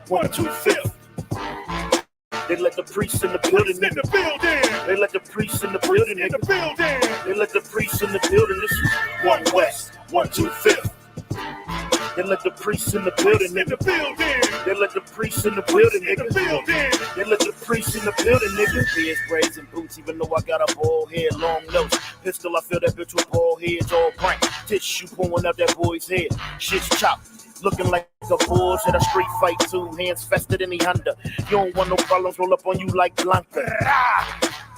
1, 2, 5th. They let the priests in the building. They let the priests in the building. They let the priests in the building. This is 1 West, 1, 2, 5th. They let the priests in the building. They let the priests in the building. They let the priests in the building. Beards, braids, and boots. Even though I got a bald head, long nose, pistol. I feel that bitch with bald heads, all prank. Tissue pulling out that boy's head. Shit's chopped. Looking like a bulls at a street fight, 2 hands fested in the under. You don't want no problems, roll up on you like Blanca.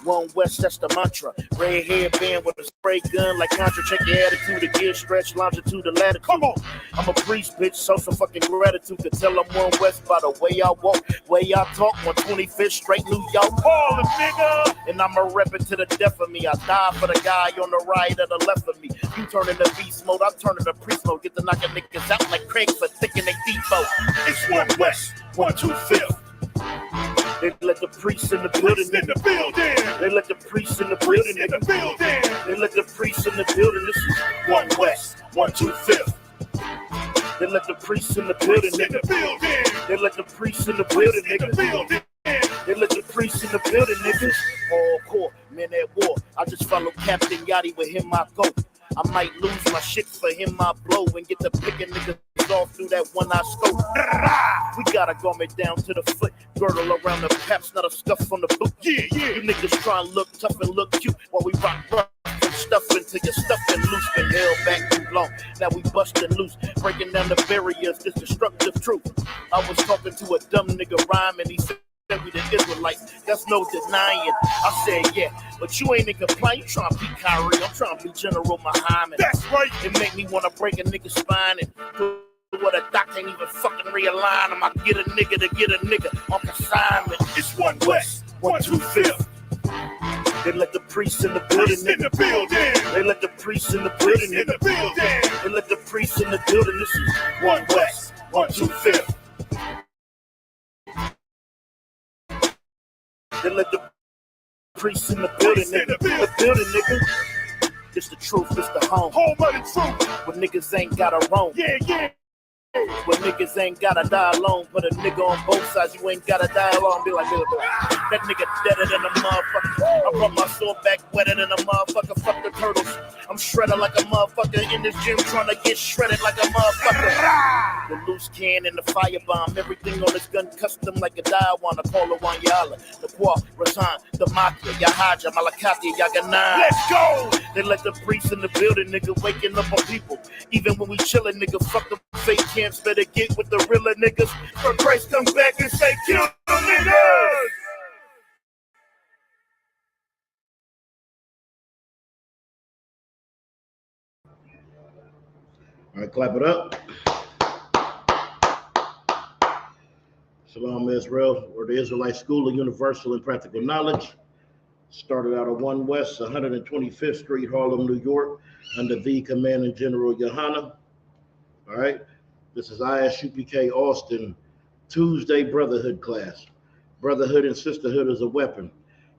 1 West, that's the mantra. Red hairband with a spray gun like Contra. Check your attitude, the gear stretch, longitude, the latitude. Come on, I'm a priest, bitch, so some fucking gratitude. To tell I'm 1 West by the way I walk, way I talk. 125th straight New York, ballin', nigga. And I'ma rep it to the death of me. I die for the guy on the right or the left of me. You turn into beast mode, I turn into priest mode. Get to knocking niggas out like Craig for thinking they default. It's 1 West, 1, 2, 5th. They let the priests in the building. They let the priests in the building. They let the priests in the building. This is 1 West, 1, 2, 5th. They let the priests in the building. They let the priests in the building. They let the priests in the building, niggas. All core, men at war. I just follow Captain Yachty, with him I go. I might lose my shit, for him I blow, and get to picking niggas off through that one I scope. We got a garment down to the foot, girdle around the paps, not a scuff on the boot. Yeah. You niggas try and look tough and look cute while we rock from stuffing till you're stuffing loose. Been held back too long, now we busting loose, breaking down the barriers, this destructive truth. I was talking to a dumb nigga rhyme, and he said we the Israelites, that's no denying. I said, yeah, but you ain't in compliance. You trying to be Kyrie, I'm trying to be General Muhammad. That's right. It make me want to break a nigga's spine and do what a doc ain't even fucking realign him. I get a nigga to get a nigga on consignment. It's 1 West, 1, 2, 5th. They let the priests in the building. They let the priests in the building. They let the priests in the building. This is 1 West, 1, 2, 5th. They let the priests in the building, nigga. The building, nigga. It's the truth, it's the home. Home of the truth. When niggas ain't gotta roam. Yeah. When niggas ain't gotta die alone. Put a nigga on both sides, you ain't gotta die alone. Be like, that nigga deader than a motherfucker. I brought my sword back wetter than a motherfucker. Fuck the turtles. I'm shredded like a motherfucker in this gym, trying to get shredded like a motherfucker. The loose can and the firebomb, everything on this gun custom like a Diawana. Call it Wanyala, the Kwa, Razan, the Makia, Yahaja, Malakati, Yaganan. Let's go! They let the priests in the building, nigga, waking up on people. Even when we chillin', nigga, fuck the fake camps, better get with the realer niggas. For Christ comes back and say, kill them niggas! All right, clap it up. Shalom Israel, or the Israelite School of Universal and Practical Knowledge. Started out at 1 West, 125th Street, Harlem, New York, under the Commanding General Yohana. All right, this is ISUPK Austin, Tuesday Brotherhood class. Brotherhood and sisterhood is a weapon.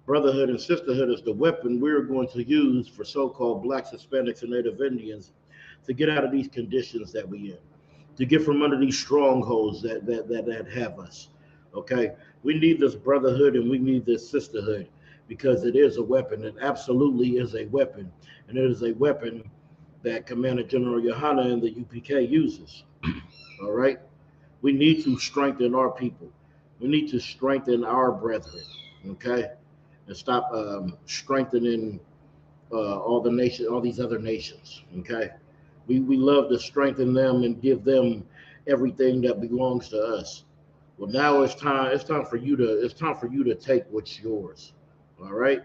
Brotherhood and sisterhood is the weapon we're going to use for so-called Blacks, Hispanics, and Native Indians to get out of these conditions that we in, to get from under these strongholds that have us. Okay, we need this brotherhood and we need this sisterhood because it is a weapon. It absolutely is a weapon, and it is a weapon that Commander General Yohana and the UPK uses. All right, we need to strengthen our people. We need to strengthen our brethren. Okay, and stop strengthening all the nation, all these other nations. Okay. We love to strengthen them and give them everything that belongs to us. Well, now it's time for you to take what's yours. All right.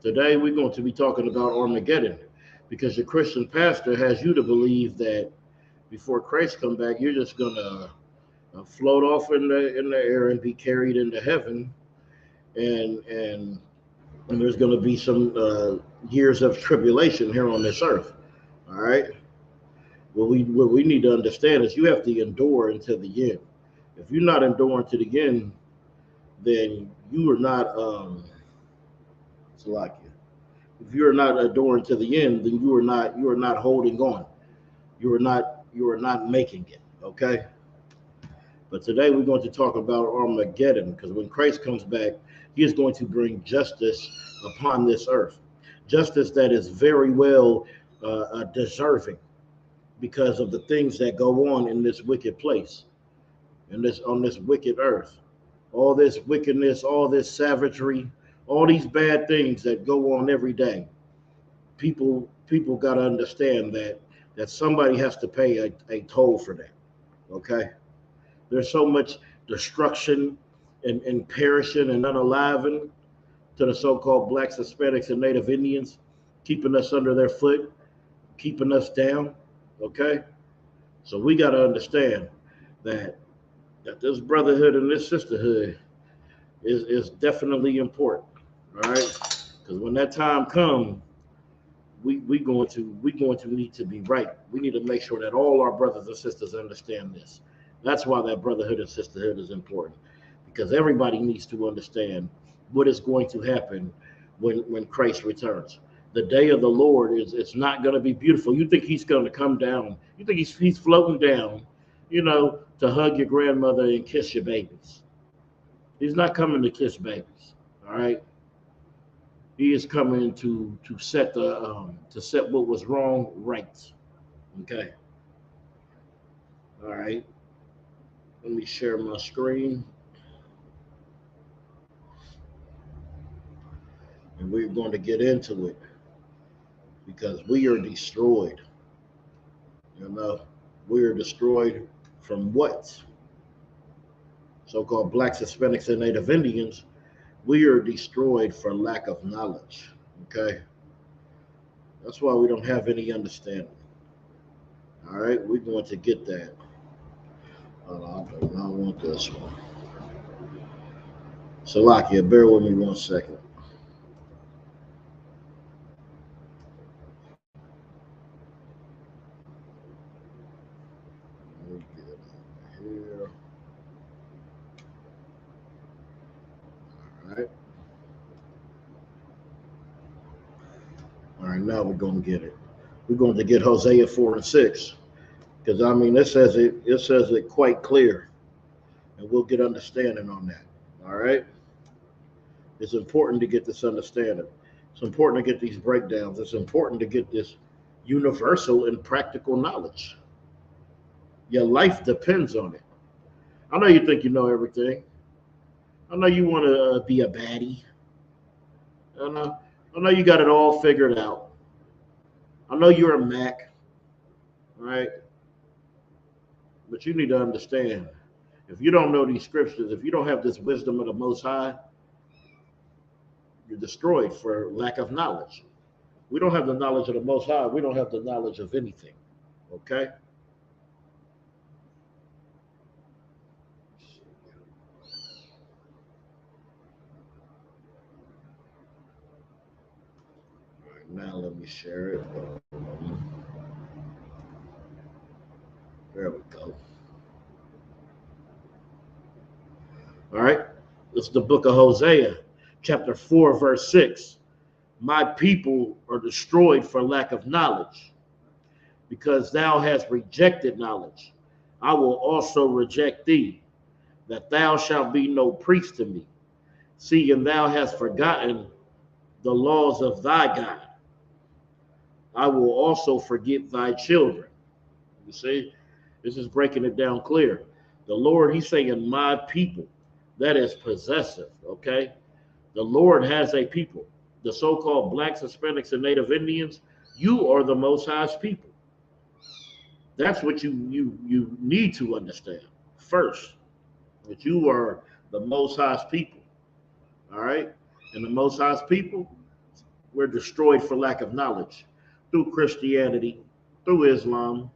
Today we're going to be talking about Armageddon, because your Christian pastor has you to believe that before Christ come back, you're just gonna float off in the air and be carried into heaven, and there's going to be some years of tribulation here on this earth. All right. What we need to understand is you have to endure until the end. If you're not enduring to the end, then you are not Salakia. If you're not enduring to the end, then you are not holding on. You are not making it. Okay. But today we're going to talk about Armageddon, because when Christ comes back, he is going to bring justice upon this earth. Justice that is very well deserving because of the things that go on in this wicked place, in this on this wicked earth. All this wickedness, all this savagery, all these bad things that go on every day. People got to understand that somebody has to pay a toll for that. Okay, there's so much destruction and perishing and unaliving to the so-called blacks, Hispanics, and Native Indians, keeping us under their foot, keeping us down. Okay, so we got to understand that this brotherhood and this sisterhood is definitely important. All right, because when that time comes, we going to need to be right. We need to make sure that all our brothers and sisters understand this. That's why that brotherhood and sisterhood is important, because everybody needs to understand what is going to happen when Christ returns. The day of the Lord it's not going to be beautiful. You think he's going to come down? You think he's floating down, to hug your grandmother and kiss your babies? He's not coming to kiss babies. All right. He is coming to set what was wrong right. Okay. All right. Let me share my screen, and we're going to get into it because we are destroyed. We are destroyed from what? So-called blacks, Hispanics, and Native Indians. We are destroyed for lack of knowledge. Okay. That's why we don't have any understanding. All right, we're going to get that. I do not want this one. Salakia, bear with me 1 second. Let me get it over here. All right. All right, now we're going to get it. We're going to get Hosea 4 and 6. Because it says it quite clear, and we'll get understanding on that. All right. It's important to get this understanding. It's important to get these breakdowns. It's important to get this universal and practical knowledge. Your life depends on it. I know you think you know everything. I know you want to be a baddie. I know you got it all figured out. I know you're a Mac, right? But you need to understand, if you don't know these scriptures, if you don't have this wisdom of the Most High, you're destroyed for lack of knowledge. We don't have the knowledge of the Most High. We don't have the knowledge of anything. Okay? All right, now let me share it. There we go. All right. It's the book of Hosea, chapter 4, verse 6. My people are destroyed for lack of knowledge, because thou hast rejected knowledge. I will also reject thee, that thou shalt be no priest to me, seeing thou hast forgotten the laws of thy God. I will also forget thy children. You see, this is breaking it down clear. The Lord, he's saying, my people, that is possessive, okay? The Lord has a people. The so-called blacks, Hispanics, and Native Indians, you are the Most High's people. That's what you need to understand first, that you are the Most High's people, all right? And the Most High's people, we're destroyed for lack of knowledge through Christianity, through Islam,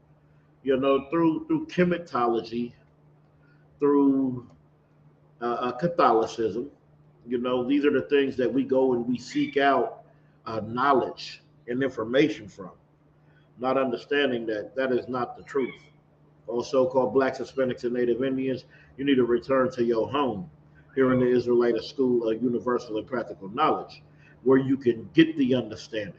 through chematology, through Catholicism. These are the things that we go and we seek out knowledge and information from, not understanding that is not the truth. All so-called blacks, Hispanics, and Native Indians, you need to return to your home here in the Israelite School of Universal and Practical Knowledge, where you can get the understanding.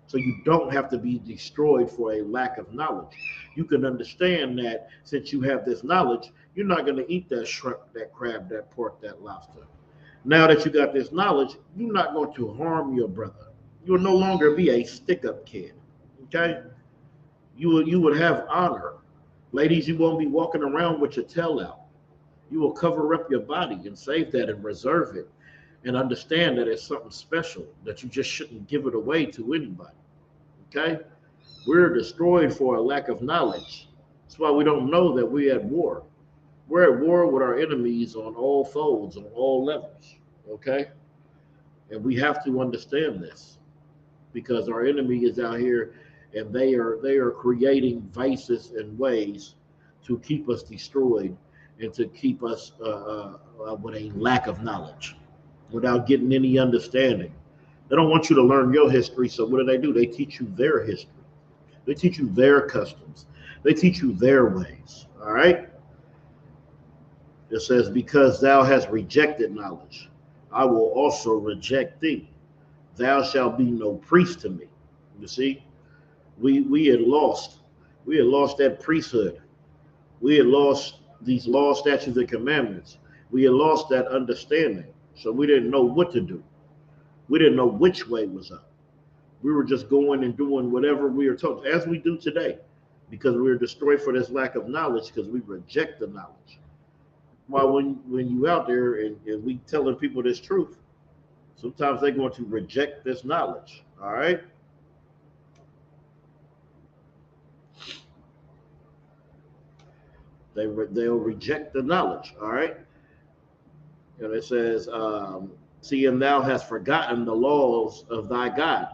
So you don't have to be destroyed for a lack of knowledge. You can understand that since you have this knowledge, You're not going to eat that shrimp, that crab, that pork, that lobster. Now that you got this knowledge, you're not going to harm your brother. You will no longer be a stick-up kid. Okay? You would have honor. Ladies, you won't be walking around with your tail out. You will cover up your body and save that and reserve it and understand that it's something special that you just shouldn't give it away to anybody. Okay? We're destroyed for a lack of knowledge. That's why we don't know that we're at war. We're at war with our enemies on all folds, on all levels. Okay? And we have to understand this because our enemy is out here and they are creating vices and ways to keep us destroyed and to keep us with a lack of knowledge without getting any understanding. They don't want you to learn your history, so what do? They teach you their history. They teach you their customs. They teach you their ways. All right? It says, because thou hast rejected knowledge, I will also reject thee. Thou shalt be no priest to me. You see, we had lost. We had lost that priesthood. We had lost these laws, statutes, and commandments. We had lost that understanding. So we didn't know what to do. We didn't know which way was up. We were just going and doing whatever we were told, as we do today, because we were destroyed for this lack of knowledge, because we reject the knowledge. While when you out there and we telling people this truth, sometimes they're going to reject this knowledge. All right. They'll reject the knowledge. All right. And it says, see, and thou hast forgotten the laws of thy God.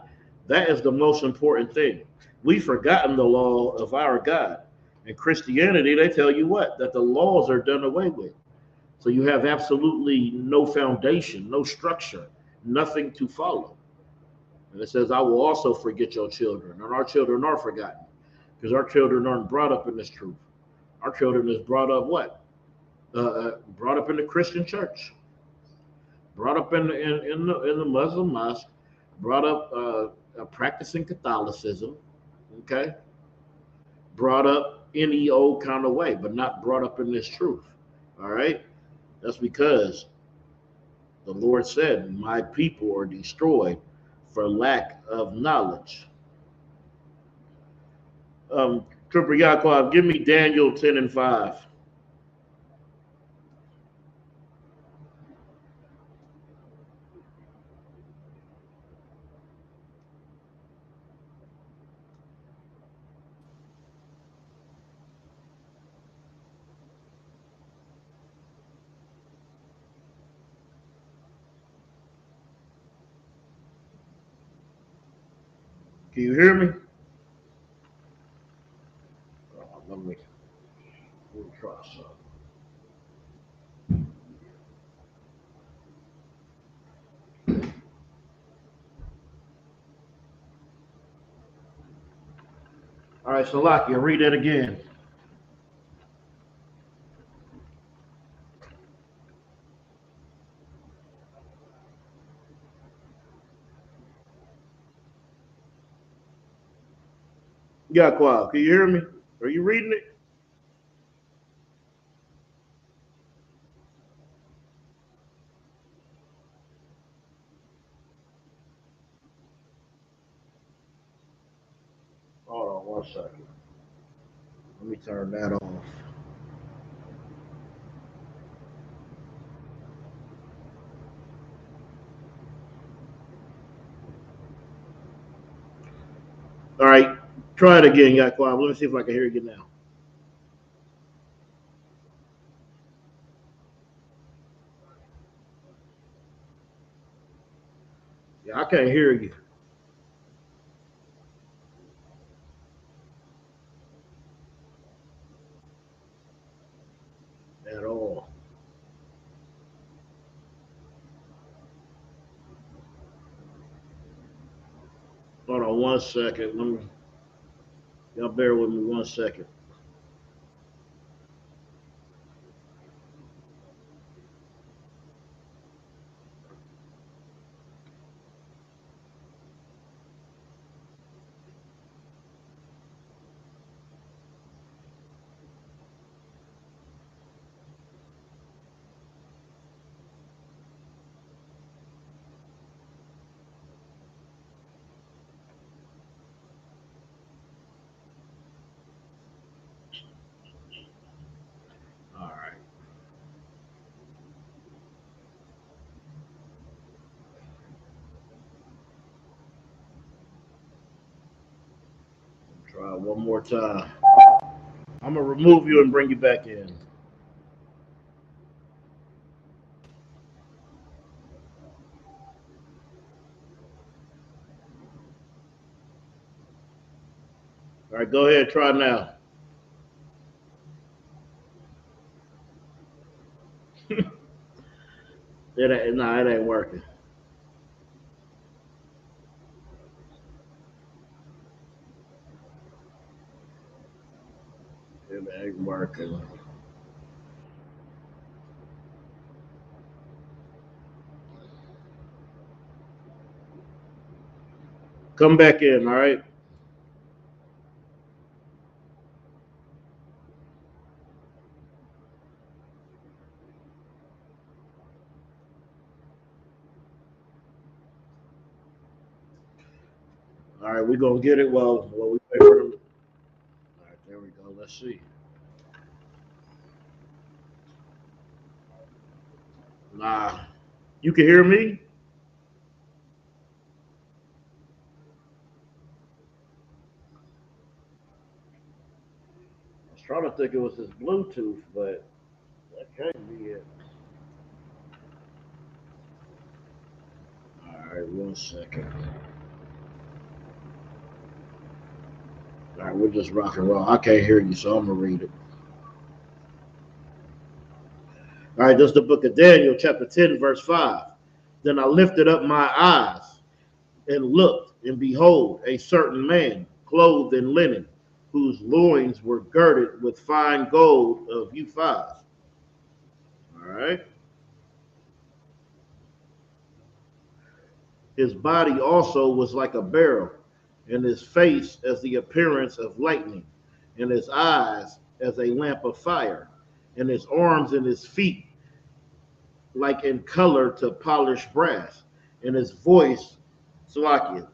That is the most important thing. We've forgotten the law of our God. In Christianity, they tell you what? That the laws are done away with. So you have absolutely no foundation, no structure, nothing to follow. And it says, I will also forget your children. And our children are forgotten because our children aren't brought up in this truth. Our children is brought up what? Brought up in the Christian church, brought up in the Muslim mosque, brought up practicing Catholicism, okay? Brought up any old kind of way, but not brought up in this truth, all right? That's because the Lord said, my people are destroyed for lack of knowledge. Trooper Yaakov, give me Daniel 10:5. Can you hear me? Let me try something. All right, Salakia, read that again. Yaakov, can you hear me? Are you reading it? Hold on 1 second. Let me turn that off. All right, try it again, Yaakov. Let me see if I can hear you now. Yeah, I can't hear you at all. Hold on 1 second. Y'all bear with me 1 second. Try one more time. I'm gonna remove you and bring you back in. All right, go ahead. Try now. It ain't working. It ain't working. Come back in, all right? All right, we're gonna get it while we wait for them. All right, there we go. Let's see. Nah. You can hear me? I was trying to think it was his Bluetooth, but that can't be it. All right, 1 second. All right, we're just rock and roll. I can't hear you, so I'm gonna read it. All right, this is the book of Daniel, chapter 10, verse 5. Then I lifted up my eyes and looked, and behold, a certain man, clothed in linen, whose loins were girded with fine gold of Uphaz. All right. His body also was like a beryl, and his face as the appearance of lightning, and his eyes as a lamp of fire, and his arms and his feet like in color to polished brass, and his voice, Salakia,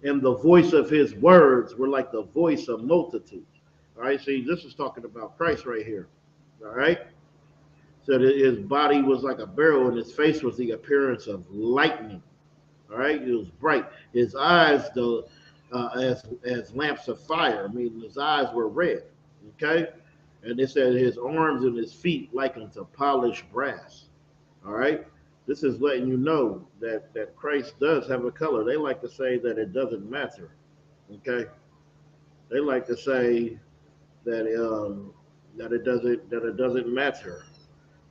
and the voice of his words were like the voice of multitudes. All right, see, this is talking about Christ right here. All right, so his body was like a beryl, and his face was the appearance of lightning. All right, it was bright. His eyes, as lamps of fire. I mean, his eyes were red. Okay, and it said his arms and his feet like unto polished brass. All right, this is letting you know that Christ does have a color. They like to say that it doesn't matter. Okay, they like to say that it doesn't matter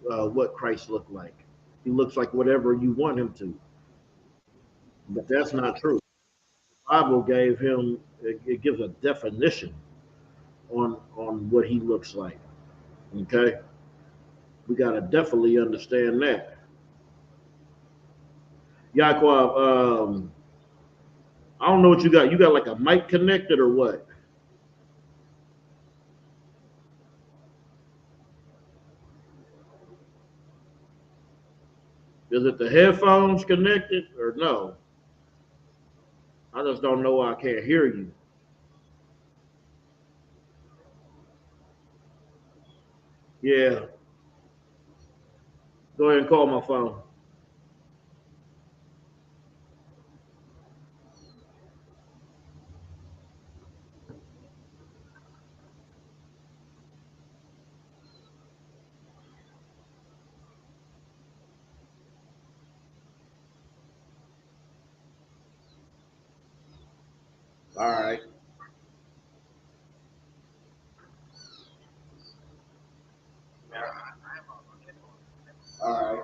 what Christ looked like. He looks like whatever you want him to, but that's not true. The Bible gave him it gives a definition on what he looks like. Okay, we got to definitely understand that. Yaquab, I don't know what you got. You got like a mic connected or what? Is it the headphones connected or no? I just don't know why I can't hear you. Yeah, go ahead and call my phone. All right. All right.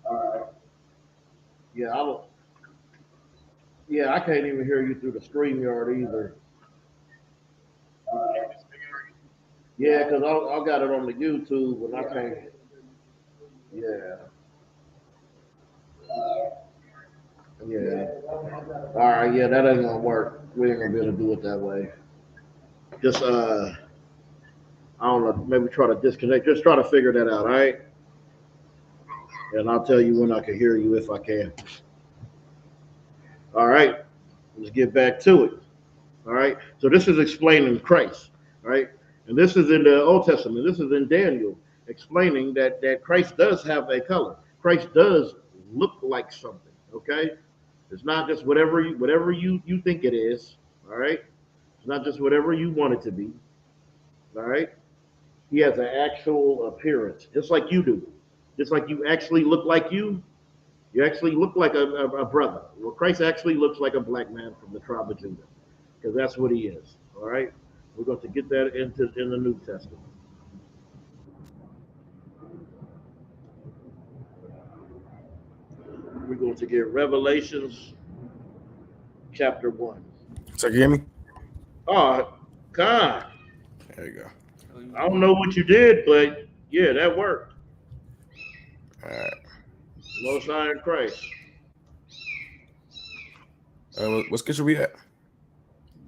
All right. Yeah, I don't. Yeah, I can't even hear you through the StreamYard either. Yeah, because I got it on the YouTube and I can't. Yeah. Yeah. All right. Yeah, that ain't gonna work. We ain't gonna be able to do it that way. Just I don't know. Maybe try to disconnect. Just try to figure that out. All right. And I'll tell you when I can hear you if I can. All right. Let's get back to it. All right. So this is explaining Christ. All right. And this is in the Old Testament. This is in Daniel explaining that Christ does have a color. Christ does look like something. Okay, it's not just whatever you think it is. All right, it's not just whatever you want it to be. All right, he has an actual appearance, just like you do, just like you actually look like you. You actually look like a brother. Well, Christ actually looks like a black man from the tribe of Judah, because that's what he is. All right, we're going to get that in the New Testament. We're going to get Revelations chapter 1. So you hear me? Oh, God. There you go. I don't know what you did, but yeah, that worked. All right. Most High in Christ. What scripture we at?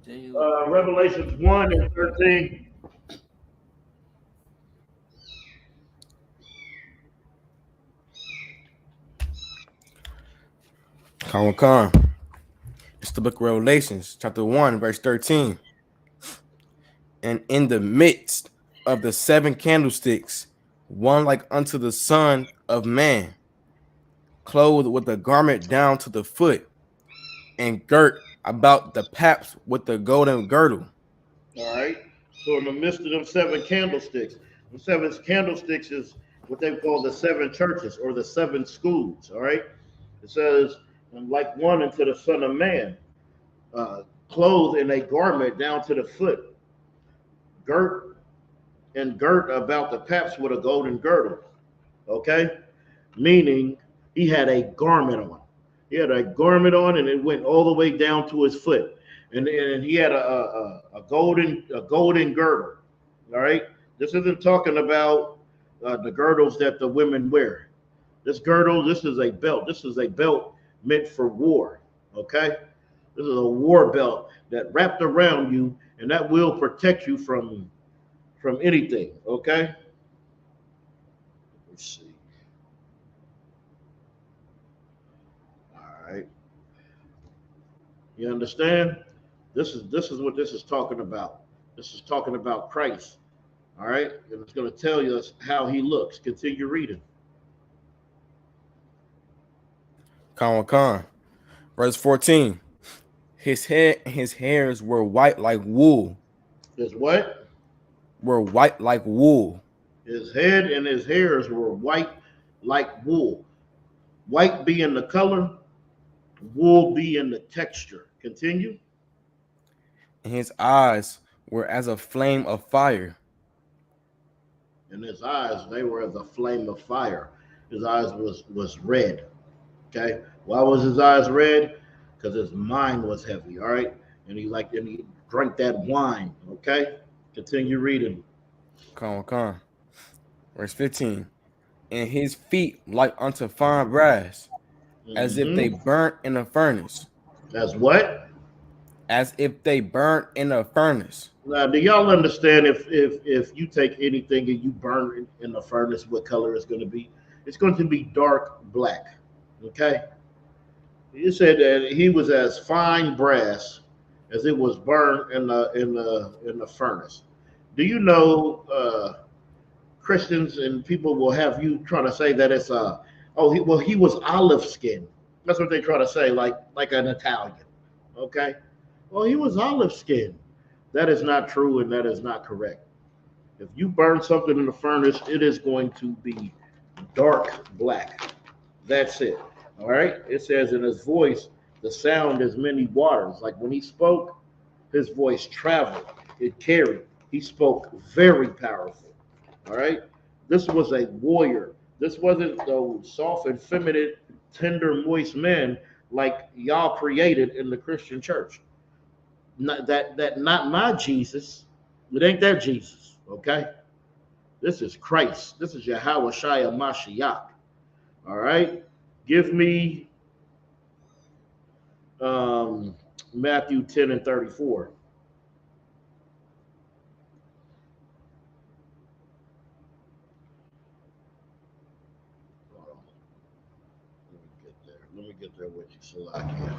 Revelations 1 and 13. Con. It's the book of Revelations, chapter 1, verse 13. And in the midst of the 7 candlesticks, one like unto the Son of Man, clothed with a garment down to the foot, and girt about the paps with the golden girdle. All right. So in the midst of them 7 candlesticks, the 7 candlesticks is what they call the 7 churches or the 7 schools. All right. It says, and like one unto the Son of Man, clothed in a garment down to the foot, girt about the paps with a golden girdle. Okay, meaning he had a garment on. He had a garment on, and it went all the way down to his foot, and he had a golden girdle. All right, this isn't talking about the girdles that the women wear. This girdle, this is a belt. This is a belt meant for war. Okay, this is a war belt that wrapped around you, and that will protect you from anything. Okay. Let's see. All right. You understand? This is what this is talking about. This is talking about Christ. All right. And it's going to tell you how he looks. Continue reading. Con. Verse 14. His hairs were white like wool. His what? Were white like wool. His head and his hairs were white like wool. White being the color, wool being the texture. Continue. And his eyes were as a flame of fire. And his eyes, they were as a flame of fire. His eyes was red. Okay. Why was his eyes red? Because his mind was heavy. All right. And he drank that wine. Okay. Continue reading. Con. Verse 15. And his feet like unto fine brass, as if they burnt in a furnace. As what? As if they burnt in a furnace. Now, do y'all understand if you take anything and you burn it in the furnace, what color it's going to be? It's going to be dark black. Okay. You said that he was as fine brass as it was burned in the furnace. Do you know Christians and people will have you trying to say that it's he was olive skin. That's what they try to say, like an Italian. Okay. Well, he was olive skin. That is not true, and that is not correct. If you burn something in the furnace, it is going to be dark black. That's it. All right. It says in his voice, the sound is many waters. Like when he spoke, his voice traveled. It carried. He spoke very powerful. All right. This was a warrior. This wasn't those soft and feminine, tender, moist men like y'all created in the Christian church. Not my Jesus. It ain't that Jesus. Okay. This is Christ. This is Yahweh Shai Mashiach. All right. Give me Matthew 10 and 34. Let me get there with you, Salakia.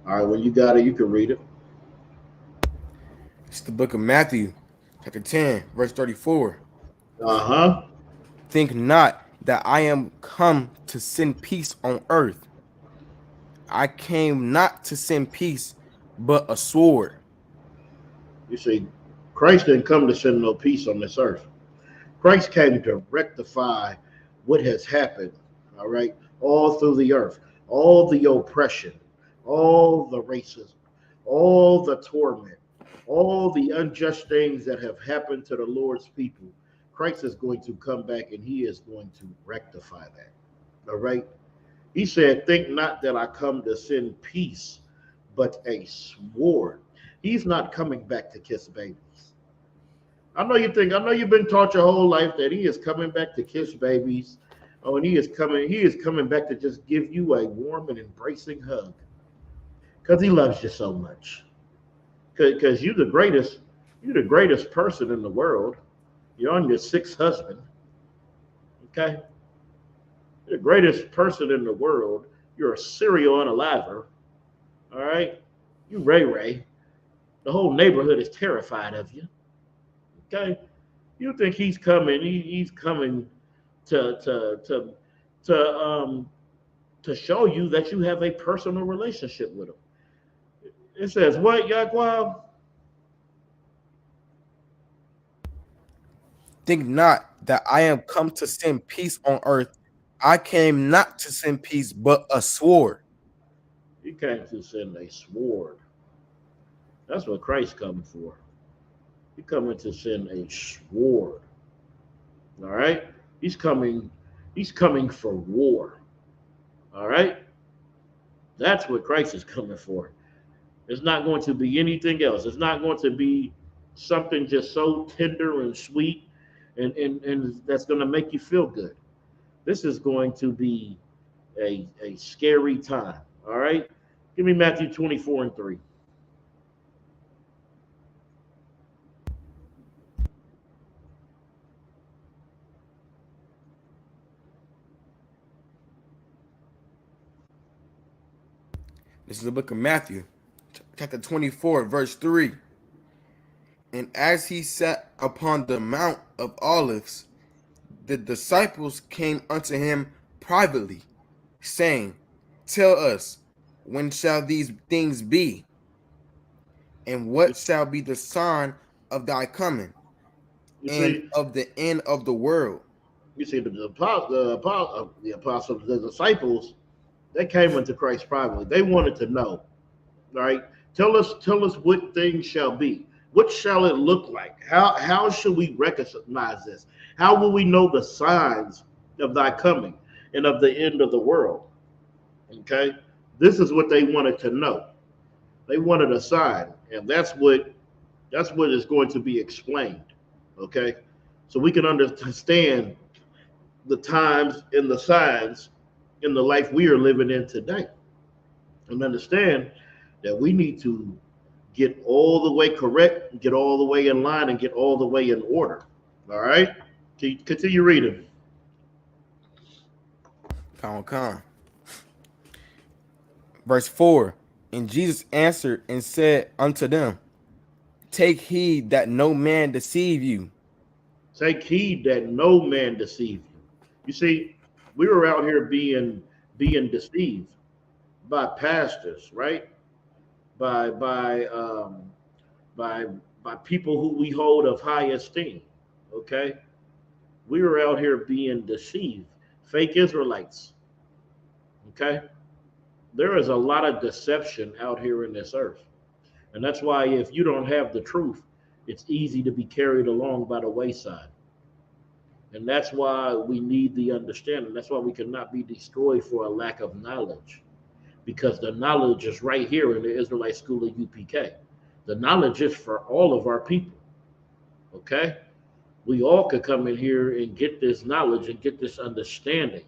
All right, when you got it, you can read it. It's the book of Matthew, chapter 10, verse 34. Uh-huh. Think not that I am come to send peace on earth. I came not to send peace, but a sword. You see, Christ didn't come to send no peace on this earth. Christ came to rectify what has happened, all right, all through the earth, all the oppression, all the racism, all the torment, all the unjust things that have happened to the Lord's people. Christ is going to come back and he is going to rectify that, all right? He said, think not that I come to send peace, but a sword. He's not coming back to kiss babies. I know you've been taught your whole life that he is coming back to kiss babies. Oh, and he is coming back to just give you a warm and embracing hug. Because he loves you so much. Because you're the greatest person in the world. You're on your sixth husband. Okay? You're the greatest person in the world. You're a serial unaliver. All right? You Ray Ray. The whole neighborhood is terrified of you. Okay? You think he's coming? He's coming to to show you that you have a personal relationship with him. It says what, Yaquab? Think not that I am come to send peace on earth. I came not to send peace, but a sword. He came to send a sword. That's what Christ coming for. He coming to send a sword. All right? He's coming, he's coming for war. All right? That's what Christ is coming for. It's not going to be anything else. It's not going to be something just so tender and sweet and that's going to make you feel good. This is going to be a scary time. All right? Give me Matthew 24 and 3. This is the book of Matthew, chapter 24, verse 3. And as he sat upon the Mount of Olives, the disciples came unto him privately, saying, tell us, when shall these things be? And You, what shall be the sign of thy coming you and see, of the end of the world? you see the apostles, the disciples, they came unto Christ privately. They wanted to know, right? Tell us what things shall be. What shall it look like? How should we recognize this? How will we know the signs of thy coming and of the end of the world? Okay, this is what they wanted to know. They wanted a sign, and that's what is going to be explained. Okay, so we can understand the times and the signs in the life we are living in today, and understand that we need to get all the way correct, get all the way in line, and get all the way in order. All right? Continue reading. Con. Verse 4. And Jesus answered and said unto them, take heed that no man deceive you. Take heed that no man deceive you. You see, we were out here being deceived by pastors, right? By by um, by by people who we hold of high esteem. Okay, we were out here being deceived. Fake Israelites. Okay, there is a lot of deception out here in this earth. And that's why if you don't have the truth, it's easy to be carried along by the wayside. And that's why we need the understanding. That's why we cannot be destroyed for a lack of knowledge. Because the knowledge is right here in the Israelite School of UPK. The knowledge is for all of our people. Okay? We all could come in here and get this knowledge and get this understanding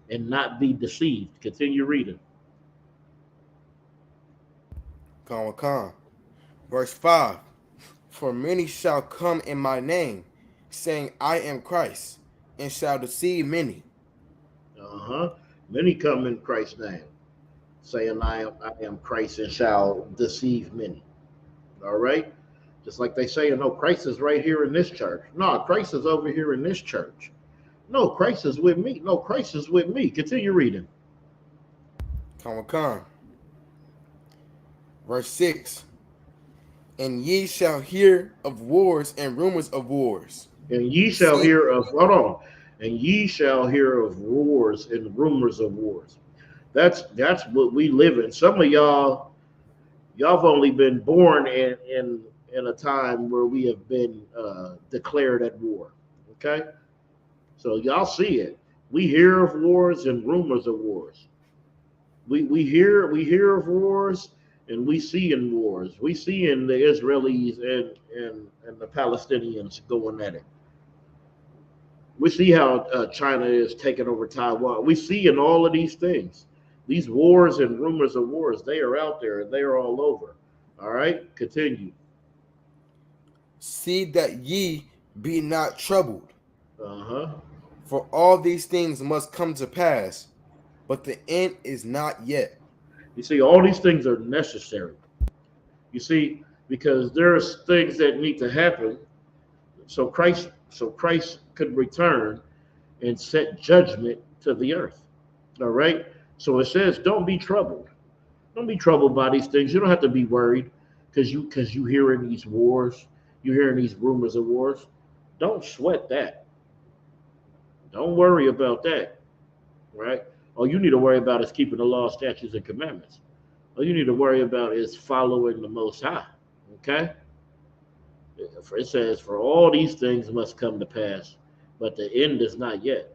and not be deceived. Continue reading. Con. Verse 5. For many shall come in my name, saying, I am Christ, and shall deceive many. Uh-huh. Many come in Christ's name, saying, I am Christ, and shall deceive many. All right. Just like they say, no, Christ is right here in this church. No, Christ is over here in this church. No, Christ is with me. No, Christ is with me. Continue reading. Come. Verse 6. And ye shall hear of wars and rumors of wars. And ye shall hear of, hold on. And ye shall hear of wars and rumors of wars. That's what we live in. Some of y'all have only been born in a time where we have been declared at war. Okay, so y'all see it. We hear of wars and rumors of wars. We hear of wars and we see in wars. We see in the Israelis and the Palestinians going at it. We see how China is taking over Taiwan. We see in all of these things. These wars and rumors of wars, they are out there and they are all over. All right, continue. See that ye be not troubled. Uh-huh. For all these things must come to pass, but the end is not yet. You see, all these things are necessary. You see, because there's things that need to happen so Christ could return and set judgment to the earth. All right. So it says, don't be troubled. Don't be troubled by these things. You don't have to be worried because you hearing these wars, you hearing these rumors of wars. Don't sweat that. Don't worry about that. Right? All you need to worry about is keeping the law, statutes, and commandments. All you need to worry about is following the Most High. Okay? It says, for all these things must come to pass, but the end is not yet.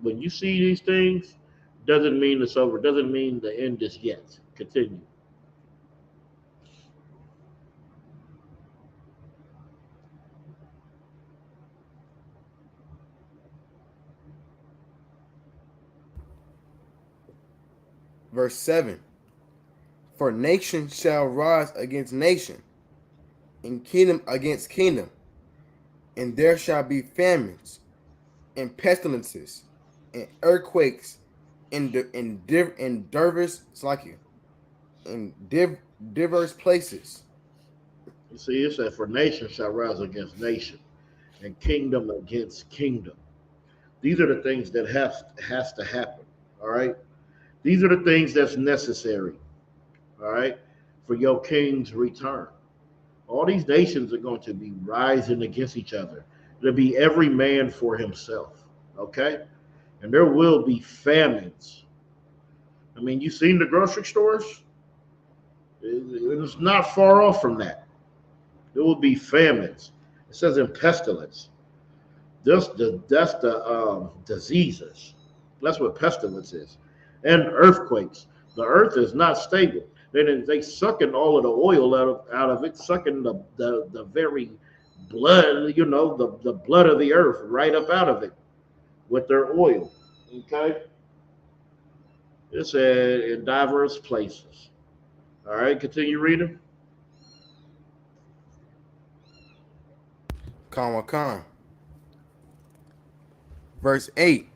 When you see these things, doesn't mean it's over. Doesn't mean the end is yet. Continue. Verse 7. For nation shall rise against nation, and kingdom against kingdom, and there shall be famines, and pestilences, and earthquakes, in diverse places. You see, it said, for nation shall rise against nation, and kingdom against kingdom. These are the things that has to happen. All right. These are the things that's necessary. All right, for your king's return. All these nations are going to be rising against each other. It'll be every man for himself. Okay, and there will be famines. I mean, you've seen the grocery stores. It's not far off from that. There will be famines. It says in pestilence. That's the diseases. That's what pestilence is, and earthquakes. The earth is not stable. They sucking all of the oil out of it, sucking the very blood, the blood of the earth right up out of it with their oil. Okay, it said in diverse places. All right, continue reading. Con. Verse 8.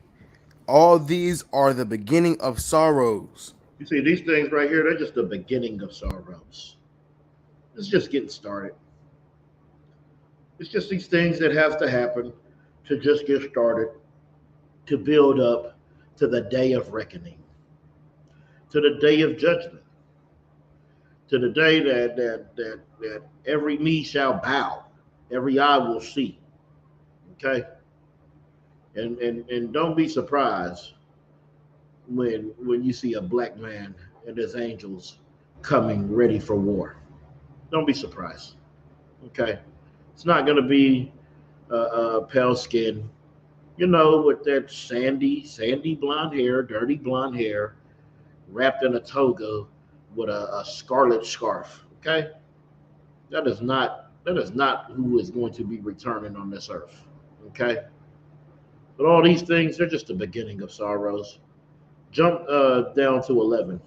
All these are the beginning of sorrows. You see, these things right here, they're just the beginning of sorrows. It's just getting started. It's just these things that have to happen to just get started, to build up to the day of reckoning, to the day of judgment, to the day that every knee shall bow, every eye will see. Okay? And don't be surprised when you see a black man and his angels coming ready for war. Don't be surprised. Okay, it's not going to be pale skin, with that sandy blonde hair, dirty blonde hair, wrapped in a toga with a scarlet scarf. Okay, that is not who is going to be returning on this earth. Okay, but all these things, they're just the beginning of sorrows. Jump down to 11.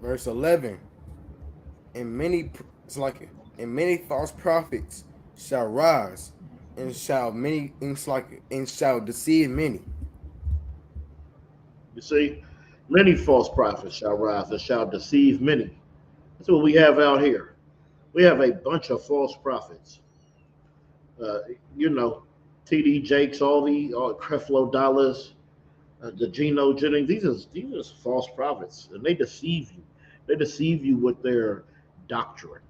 Verse 11. And many false prophets shall rise and shall deceive many. You see, many false prophets shall rise and shall deceive many. That's what we have out here. We have a bunch of false prophets. Uh, you know, T.D. Jakes, all Creflo Dollars, the Geno Jennings. These are false prophets, and they deceive you. They deceive you with their doctrine.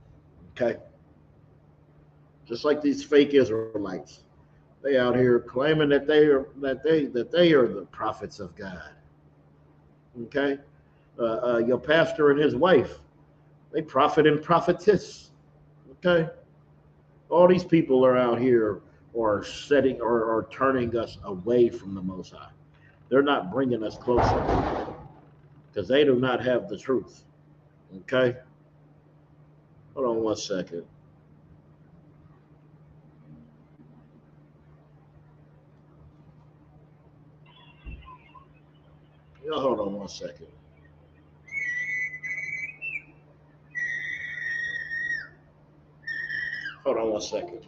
Okay, just like these fake Israelites. They out here claiming that they are the prophets of God. Okay, your pastor and his wife, they prophet and prophetess. Okay, all these people are out here are setting or turning us away from the Most High. They're not bringing us closer because they do not have the truth. Okay, hold on one second. Y'all hold on one second. Hold on one second.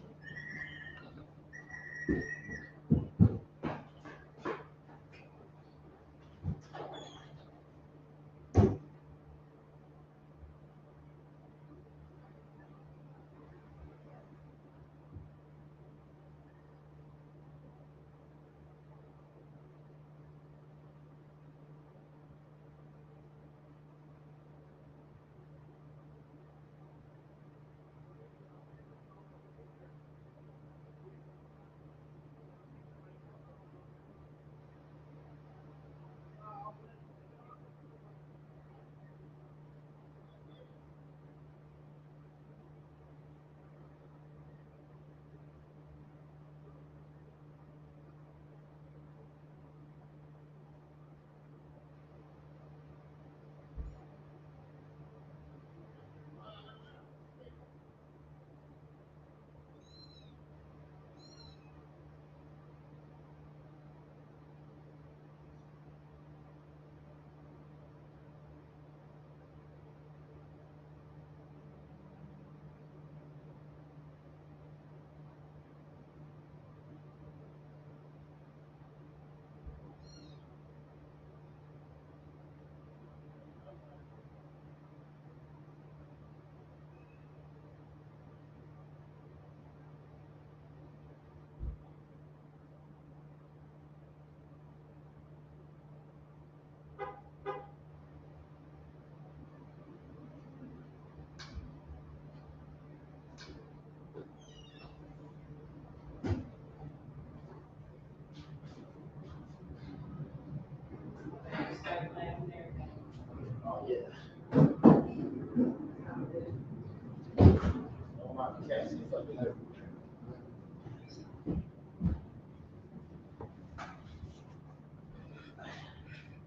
Oh yeah.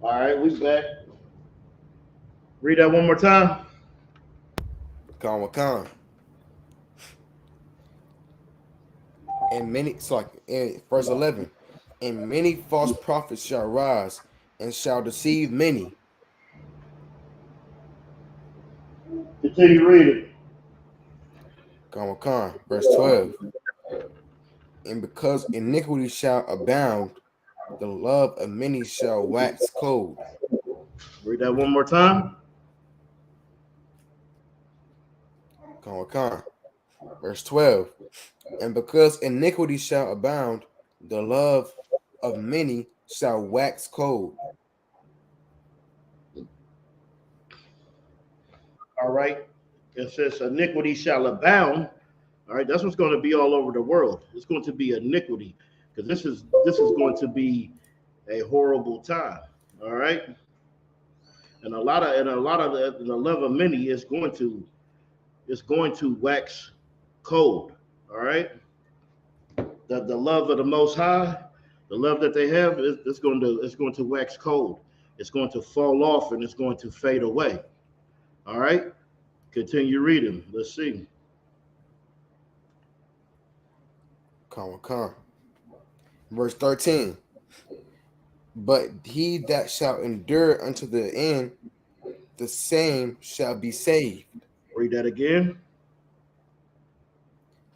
All right, we back. Read that one more time. Con. And many, it's like in verse 11, and many false prophets shall rise and shall deceive many. Continue reading. Con. Verse 12, and because iniquity shall abound, the love of many shall wax cold. Read that one more time. Con. Verse 12, and because iniquity shall abound, the love of many shall wax cold. All right. It says iniquity shall abound. All right, that's what's going to be all over the world. It's going to be iniquity because this is going to be a horrible time. All right, and a lot of the love of many is going to wax cold. All right, the love of the Most High, the love that they have is going to wax cold. It's going to fall off and it's going to fade away. All right, continue reading. Let's see. Con. Verse 13, but he that shall endure unto the end, the same shall be saved. Read that again.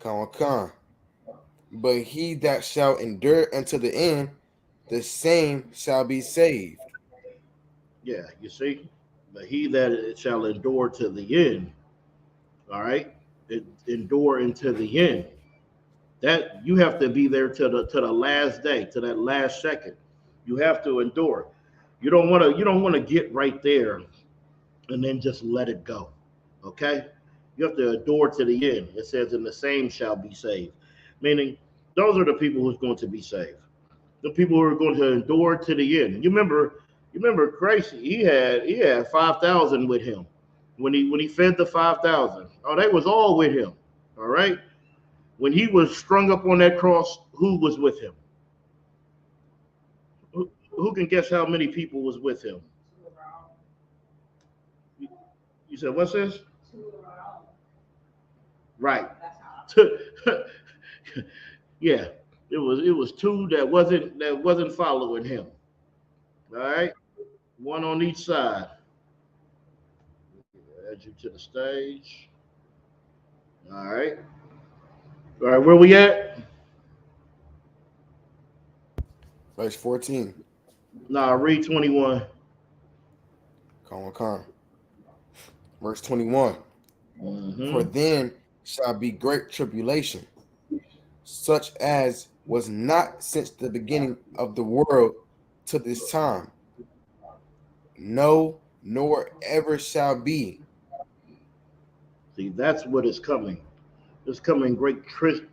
Con. But he that shall endure unto the end, the same shall be saved. Yeah, you see, but he that shall endure to the end, all right, endure into the end. That you have to be there to the last day, to that last second. You have to endure. You don't want to get right there and then just let it go. Okay? You have to endure to the end. It says, and the same shall be saved. Meaning, those are the people who's going to be saved. The people who are going to endure to the end. You remember Christ, he had 5,000 with him. When he fed the 5,000. Oh, they was all with him. All right. When he was strung up on that cross, who was with him? Who can guess how many people was with him? You said, what's this? Right. Yeah. It was two that wasn't following him. All right. One on each side. Add you to the stage. All right. All right. Where we at? Verse 14. Nah, read 21. Come. Verse 21. For Mm-hmm. then shall be great tribulation, such as was not since the beginning of the world to this time, no, nor ever shall be. See, that's what is coming. There's coming great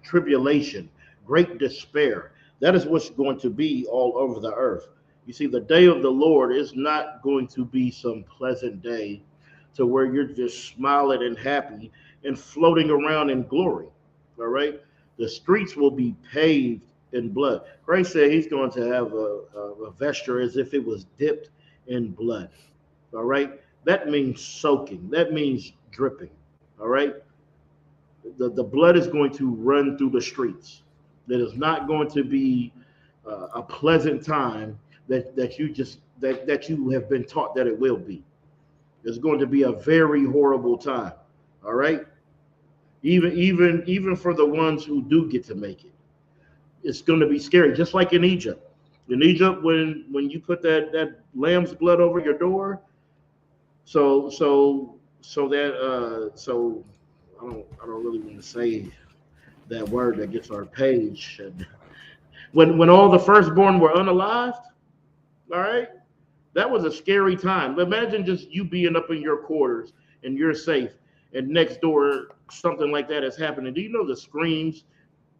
tribulation, great despair. That is what's going to be all over the earth. You see, the day of the Lord is not going to be some pleasant day to where you're just smiling and happy and floating around in glory. All right. The streets will be paved in blood. Christ said he's going to have a vesture as if it was dipped in blood. All right. That means soaking, that means dripping. All right. The blood is going to run through the streets. It is not going to be a pleasant time that you have been taught that it will be. It's going to be a very horrible time. All right. Even for the ones who do get to make it, it's going to be scary. Just like in Egypt. In Egypt, when you put that lamb's blood over your door, so I don't really want to say that word that gets our page. And when all the firstborn were unalived, all right, that was a scary time. Imagine just you being up in your quarters and you're safe, and next door something like that is happening. Do you know the screams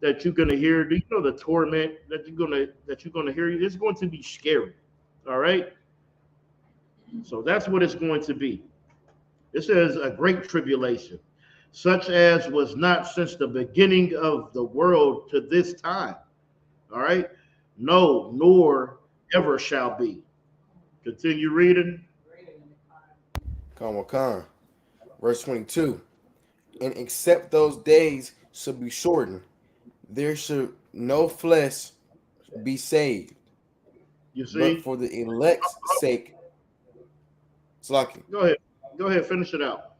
that you're gonna hear? Do you know the torment that you're gonna hear? It's going to be scary. All right. So that's what it's going to be. It says a great tribulation, such as was not since the beginning of the world to this time. All right. No, nor ever shall be. Continue reading. Come. Verse 22. And except those days should be shortened, there should no flesh be saved. You But see? for the elect's sake, Slaki, Go ahead. Go ahead. Finish it out.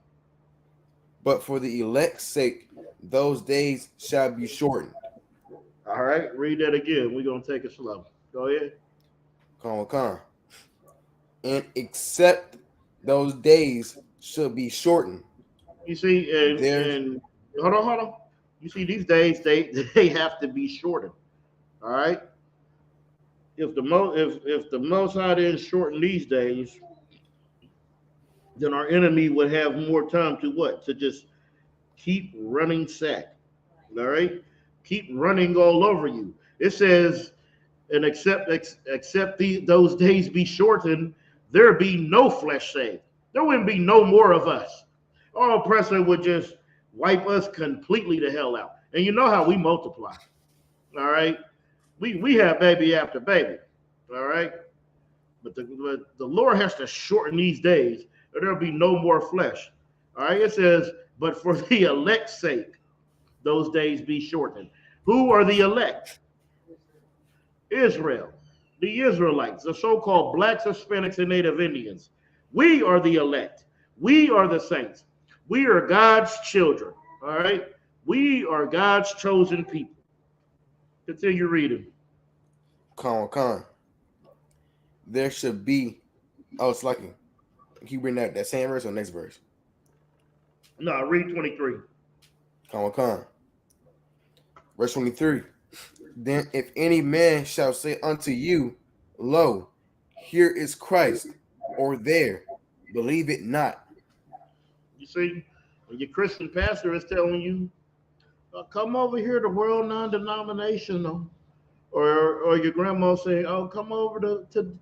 but for the elect's sake, those days shall be shortened. All right. Read that again. We're going to take it slow. Go ahead. Come. And except those days should be shortened, You see, there and hold on. You see, these days they have to be shortened. All right. If the Most High didn't shorten these days, then our enemy would have more time to what? To just keep running sack. All right. Keep running all over you. It says, and except those days be shortened, there be no flesh saved. There wouldn't be no more of us. Our oppressor would just wipe us completely the hell out. And you know how we multiply. All right. We have baby after baby. All right. But the Lord has to shorten these days, or there'll be no more flesh. All right. It says, but for the elect's sake, those days be shortened. Who are the elect? Israel, the Israelites, the so-called blacks, Hispanics, and Native Indians. We are the elect. We are the saints. We are God's children. All right. We are God's chosen people. Continue reading. Con. There should be. Oh, it's like keep reading that same verse or next verse. No, read 23. Con. Verse 23. Then if any man shall say unto you, lo, here is Christ, or there, believe it not. You see, when your Christian pastor is telling you, come over here to World Non-Denominational, or your grandma saying, oh, come over to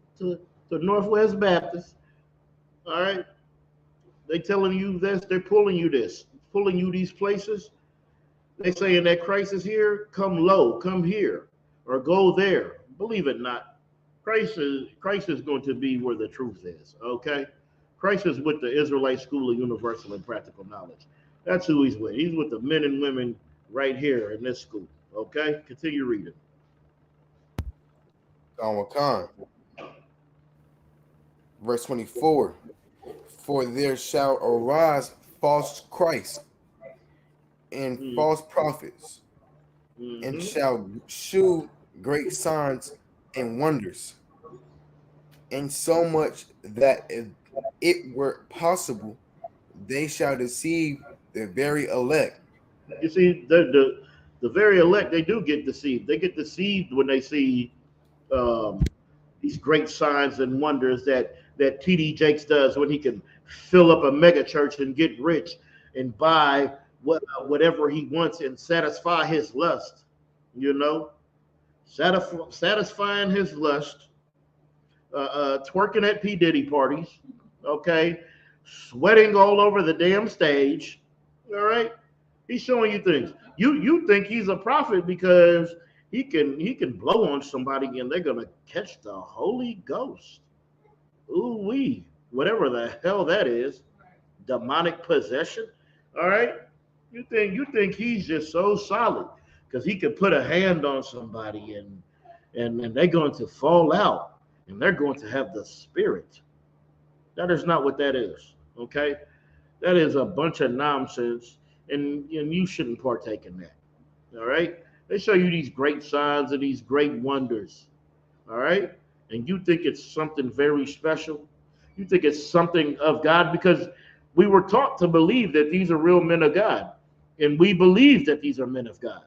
Northwest Baptist. All right. They telling you this, they're pulling you these places. They saying that Christ is here, come low, come here, or go there. Believe it not. Christ is going to be where the truth is. Okay. Christ is with the Israelite School of Universal and Practical Knowledge. That's who he's with. He's with the men and women right here in this school. Okay. Continue reading. Con. Verse 24. For there shall arise false Christ and false prophets, and shall shew great signs and wonders, and so much that if it were possible, they shall deceive the very elect. You see, the very elect, they do get deceived. They get deceived when they see these great signs and wonders that T.D. Jakes does when he can fill up a mega church and get rich and buy whatever he wants and satisfy his lust, satisfying his lust, twerking at P. Diddy parties, okay, sweating all over the damn stage, all right? He's showing you things. You think he's a prophet because he can blow on somebody and they're gonna catch the Holy Ghost. Ooh wee, whatever the hell that is, demonic possession. All right, you think he's just so solid because he could put a hand on somebody and they're going to fall out and they're going to have the spirit. That is not what that is. Okay, that is a bunch of nonsense, and you shouldn't partake in that. All right, they show you these great signs and these great wonders. All right. And you think it's something very special. You think it's something of God because we were taught to believe that these are real men of God. And we believe that these are men of God.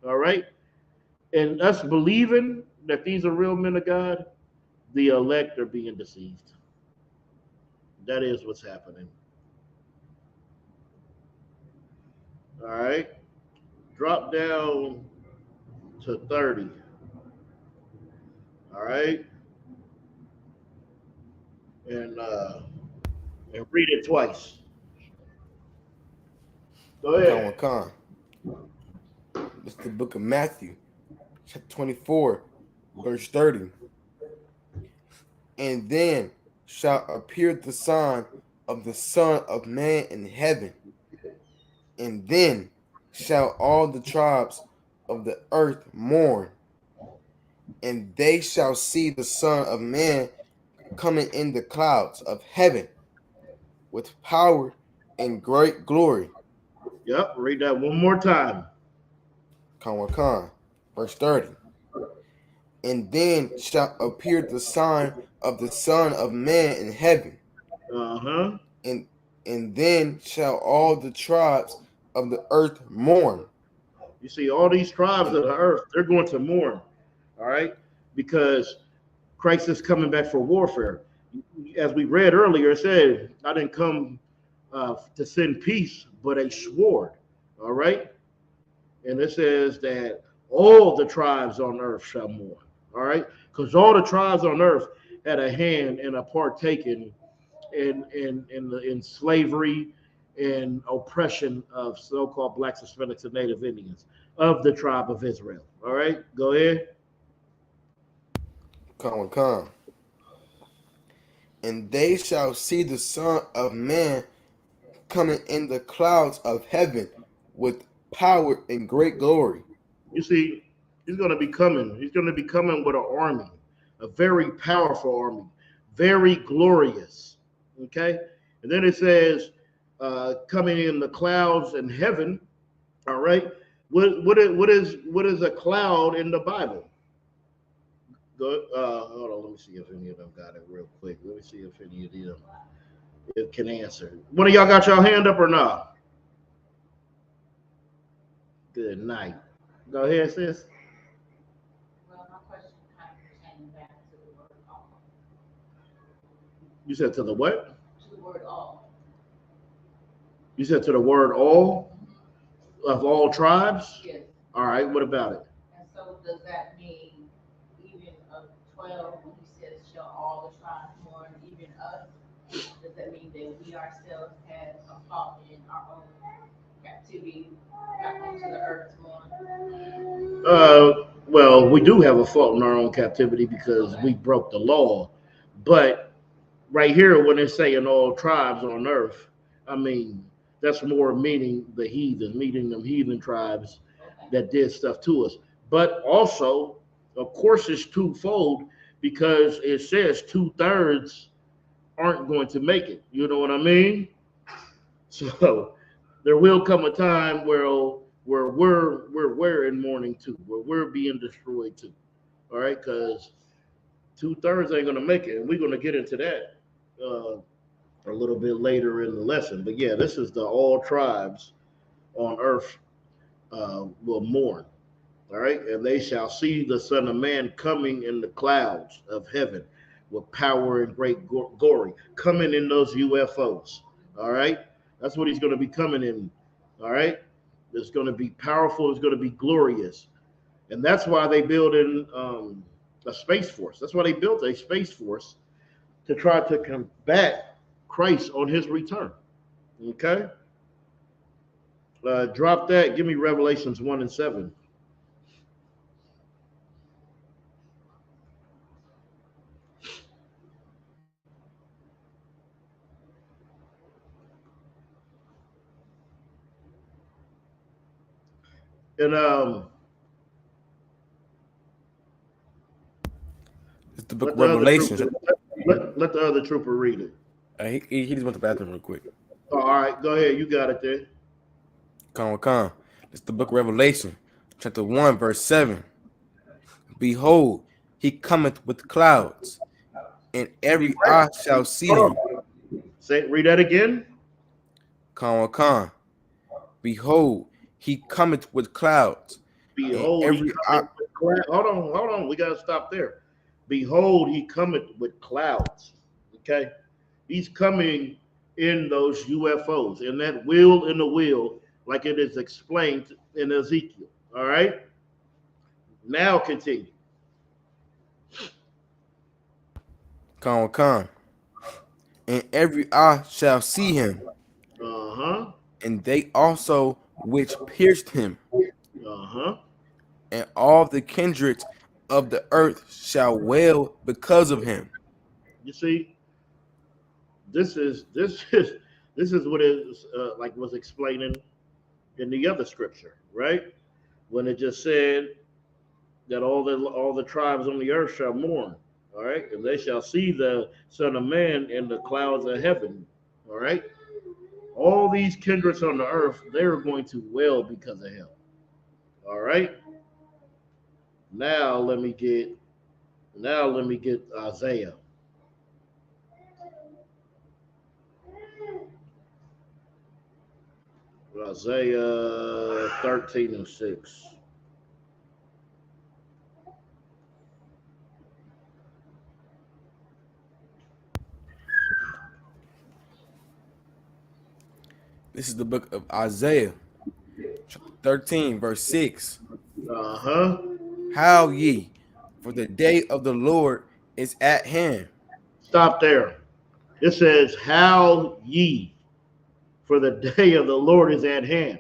All right. And us believing that these are real men of God, the elect are being deceived. That is what's happening. All right. Drop down to 30. All right. And read it twice. Go ahead. Con. It's the book of Matthew, chapter 24, verse 30. And then shall appear the sign of the Son of Man in heaven, and then shall all the tribes of the earth mourn, and they shall see the Son of Man coming in the clouds of heaven with power and great glory. Yep, read that one more time. Con, verse 30. And then shall appear the sign of the Son of Man in heaven. Uh-huh. And then shall all the tribes of the earth mourn. You see, all these tribes of the earth, they're going to mourn, all right? Because Christ is coming back for warfare. As we read earlier, it said, I didn't come to send peace, but a sword, all right? And it says that all the tribes on earth shall mourn, all right? Because all the tribes on earth had a hand in a partaking in slavery and oppression of so-called blacks, Hispanics, and Native Indians of the tribe of Israel. All right, go ahead. Con. And they shall see the Son of Man coming in the clouds of heaven with power and great glory. You see, he's going to be coming. He's going to be coming with an army, a very powerful army, very glorious. Okay, and then it says, coming in the clouds in heaven. All right, What is a cloud in the Bible? Go, hold on, let me see if any of them got it real quick. Let me see if any of them can answer. One of y'all got your hand up or not? Good night. Go ahead, sis. Well, my question kind of pertains back to the word all. You said to the what? To the word all. You said to the word all of all tribes? Yes. All right, what about it? And so does that mean even of 12, when he says, shall all the tribes mourn, even us? Does that mean that we ourselves had a fault in our own captivity back onto the earth to mourn? Well, we do have a fault in our own captivity because we broke the law. But right here, when it's saying all tribes on earth, I mean, that's more meaning the heathen, meaning them heathen tribes Okay. that did stuff to us. But also, of course, it's twofold because it says 2/3 aren't going to make it. You know what I mean? So there will come a time where we're in mourning too, where we're being destroyed too. All right, because 2/3 ain't gonna make it, and we're gonna get into that a little bit later in the lesson. But yeah, this is the all tribes on earth will mourn. All right, and they shall see the Son of Man coming in the clouds of heaven with power and great glory, coming in those UFOs. All right, that's what he's going to be coming in. All right, it's going to be powerful. It's going to be glorious, and that's why they build in a space force. That's why they built a space force to try to combat Christ on his return. Okay, drop that. Give me Revelations 1:7. And It's the book let of the other Revelations. trooper let the other trooper read it. He just went to the bathroom real quick. Oh, all right, go ahead. You got it there. Come. It's the book of Revelation, chapter 1, verse 7. Behold, he cometh with clouds, and Read every eye what? shall see Hold him. on. Read that again. Come. Behold, he cometh with clouds, and Behold, he every eye. cometh with clouds. Hold on. We gotta stop there. Behold, he cometh with clouds. Okay, he's coming in those UFOs, in that wheel in the wheel, like it is explained in Ezekiel. All right. Now continue. Come. And every eye shall see him, Uh huh. and they also which pierced him, Uh huh. and all the kindreds of the earth shall wail because of him. You see, this is what is like was explaining in the other scripture, right? When it just said that all the tribes on the earth shall mourn, all right, and they shall see the Son of Man in the clouds of heaven, all right. All these kindreds on the earth, they're going to wail because of him, all right. Now let me get Isaiah. Isaiah 13:6. This is the book of Isaiah, chapter 13, verse 6. Uh huh. How ye, for the day of the Lord is at hand. Stop there. It says, "How ye, for the day of the Lord is at hand."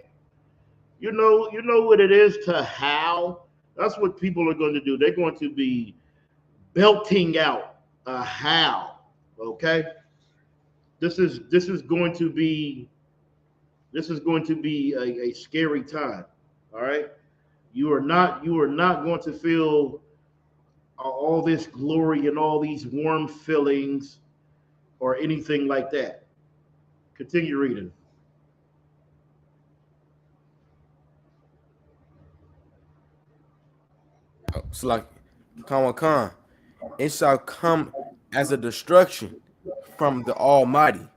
You know what it is to howl. That's what people are going to do. They're going to be belting out a howl. Okay. This is going to be a scary time. All right. You are not going to feel all this glory and all these warm feelings or anything like that. Continue reading. So like Khan, it shall come as a destruction from the Almighty.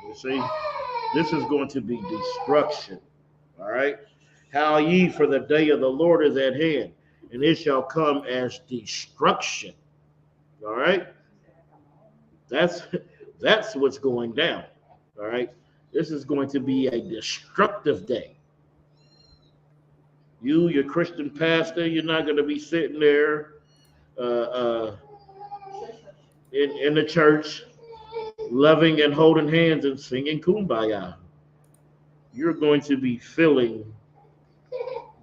You see, this is going to be destruction. All right. How ye, for the day of the Lord is at hand, and it shall come as destruction. All right. That's that's what's going down. All right. This is going to be a destructive day. You, your Christian pastor, you're not going to be sitting there in the church, loving and holding hands and singing kumbaya. You're going to be feeling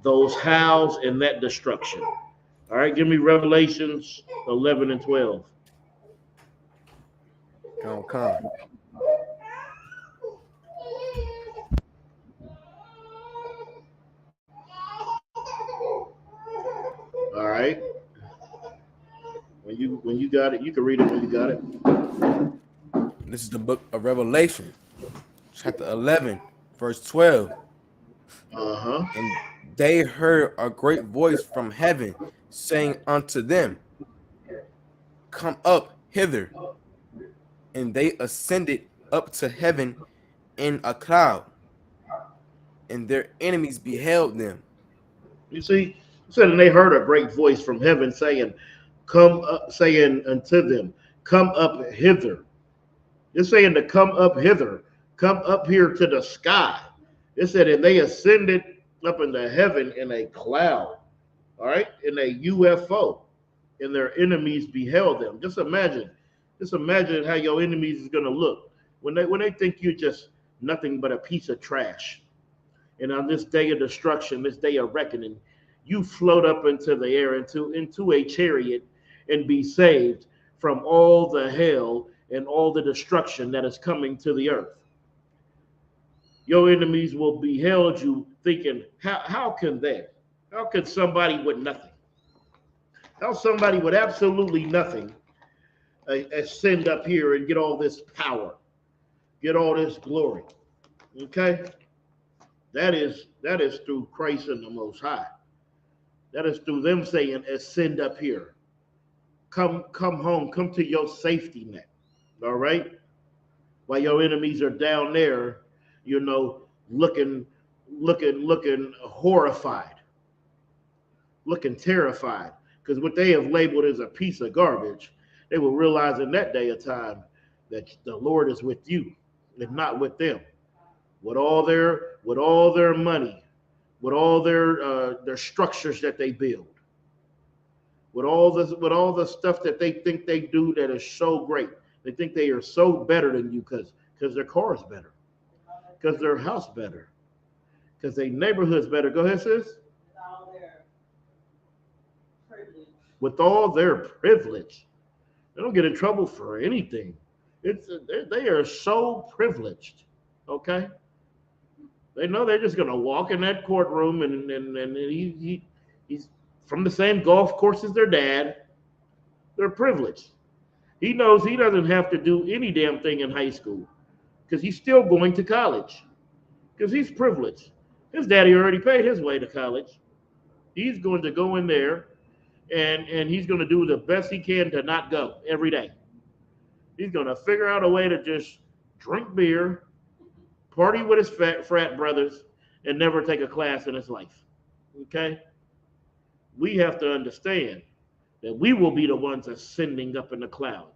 those howls and that destruction. All right, give me Revelations 11 and 12. Khan. All right. When you got it, you can read it when you got it. This is the book of Revelation, chapter 11, verse 12. Uh-huh. And they heard a great voice from heaven saying unto them, Come up hither. And they ascended up to heaven in a cloud, and their enemies beheld them. You see, it said, and they heard a great voice from heaven saying, Come up, saying unto them, Come up hither. It's saying to come up hither, come up here to the sky. It said, and they ascended up into heaven in a cloud, all right, in a UFO, and their enemies beheld them. Just imagine how your enemies is gonna look when they think you're just nothing but a piece of trash. And on this day of destruction, this day of reckoning, you float up into the air into a chariot and be saved from all the hell and all the destruction that is coming to the earth. Your enemies will behold you thinking, how can they? How could somebody with nothing? How somebody with absolutely nothing ascend up here and get all this power, get all this glory? Okay? That is through Christ and the Most High. That is through them saying, ascend up here. Come home, come to your safety net. All right? While your enemies are down there, looking horrified, looking terrified. Because what they have labeled as a piece of garbage, they will realize in that day of time that the Lord is with you and not with them. With all their money, with all their structures that they build, with all the stuff that they think they do that is so great. They think they are so better than you because their car is better, because their house better, because their neighborhood's better. Go ahead, sis. With all their privilege, they don't get in trouble for anything. They are so privileged. Okay. They know they're just going to walk in that courtroom and he's from the same golf course as their dad. They're privileged. He knows he doesn't have to do any damn thing in high school because he's still going to college because he's privileged. His daddy already paid his way to college. He's going to go in there and he's going to do the best he can to not go every day. He's going to figure out a way to just drink beer, party with his frat brothers, and never take a class in his life. Okay? We have to understand that we will be the ones ascending up in the cloud.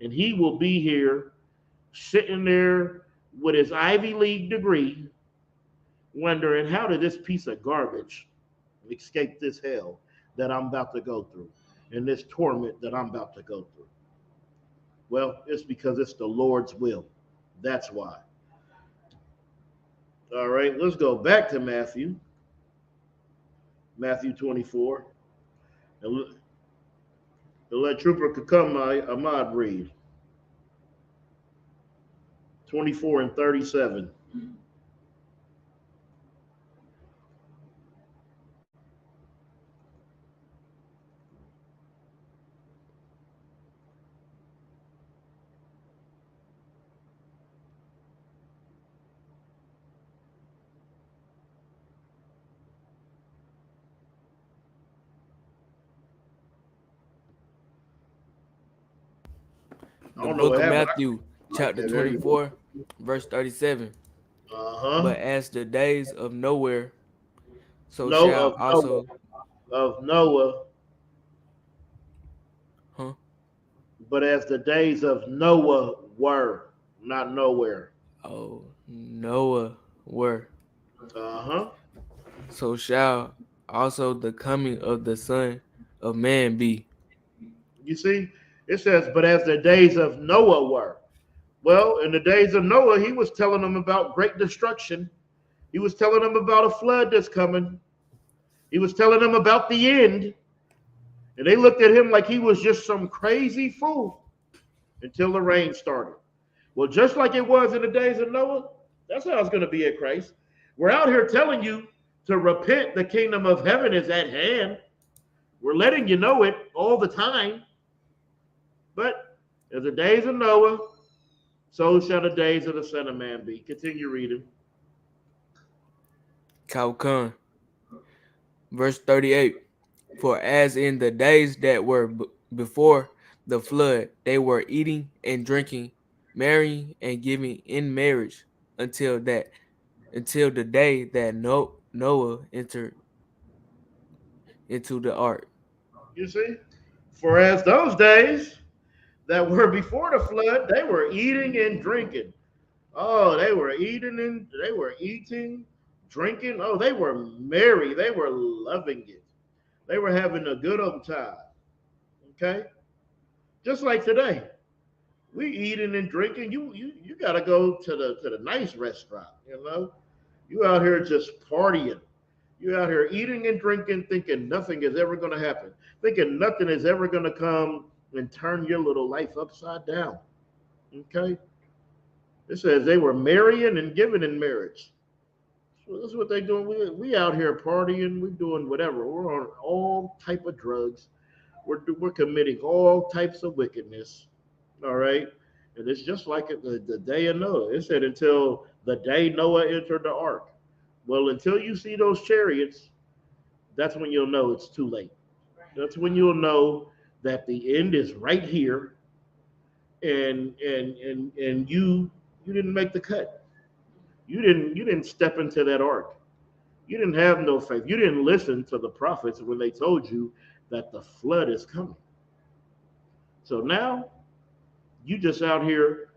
And he will be here sitting there with his Ivy League degree, wondering how did this piece of garbage escape this hell that I'm about to go through and this torment that I'm about to go through. Well, it's because it's the Lord's will. That's why. All right, let's go back to Matthew 24. And let Trooper Kakuma Ahmad read 24 and 37. I The don't know book what of happened. Matthew, chapter Okay, there you go. 24, verse 37. Uh-huh. But as the days of nowhere, so No, shall of Noah. also, Of Noah. huh? But as the days of Noah were, not nowhere. Oh, Noah were. Uh-huh. So shall also the coming of the Son of Man be. You see, it says, but as the days of Noah were. Well, in the days of Noah, he was telling them about great destruction. He was telling them about a flood that's coming. He was telling them about the end. And they looked at him like he was just some crazy fool until the rain started. Well, just like it was in the days of Noah, that's how it's going to be at Christ. We're out here telling you to repent. The kingdom of heaven is at hand. We're letting you know it all the time. But as the days of Noah, so shall the days of the Son of Man be. Continue reading. Caucon. Verse 38. For as in the days that were before the flood, they were eating and drinking, marrying and giving in marriage until the day that Noah entered into the ark. You see? For as those days that were before the flood, they were eating and drinking. Oh, they were eating, drinking. Oh, they were merry. They were loving it. They were having a good old time. Okay? Just like today. We eating and drinking. You gotta go to the nice restaurant, you know. You out here just partying. You out here eating and drinking, thinking nothing is ever gonna happen, thinking nothing is ever gonna come and turn your little life upside down. Okay? It says they were marrying and giving in marriage. So that's what they doing. We out here partying. We're doing whatever. We're on all type of drugs. We're committing all types of wickedness. All right. And it's just like the day of Noah. It said until the day Noah entered the ark. Well, until you see those chariots, that's when you'll know it's too late. That's when you'll know that the end is right here, and you didn't make the cut. You didn't step into that ark. You didn't have no faith. You didn't listen to the prophets when they told you that the flood is coming. So now you just out here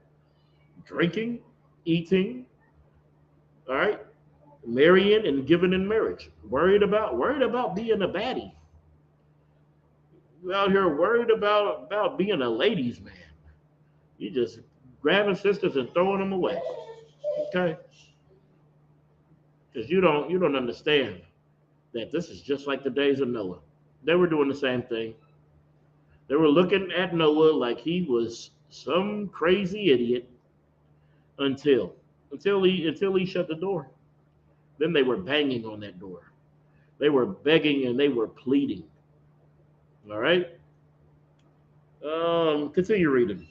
drinking, eating, all right, marrying and giving in marriage. Worried about being a baddie. You out here worried about being a ladies' man. You just grabbing sisters and throwing them away. Okay? Because you don't understand that this is just like the days of Noah. They were doing the same thing. They were looking at Noah like he was some crazy idiot until he shut the door. Then they were banging on that door. They were begging and they were pleading. All right. Continue reading.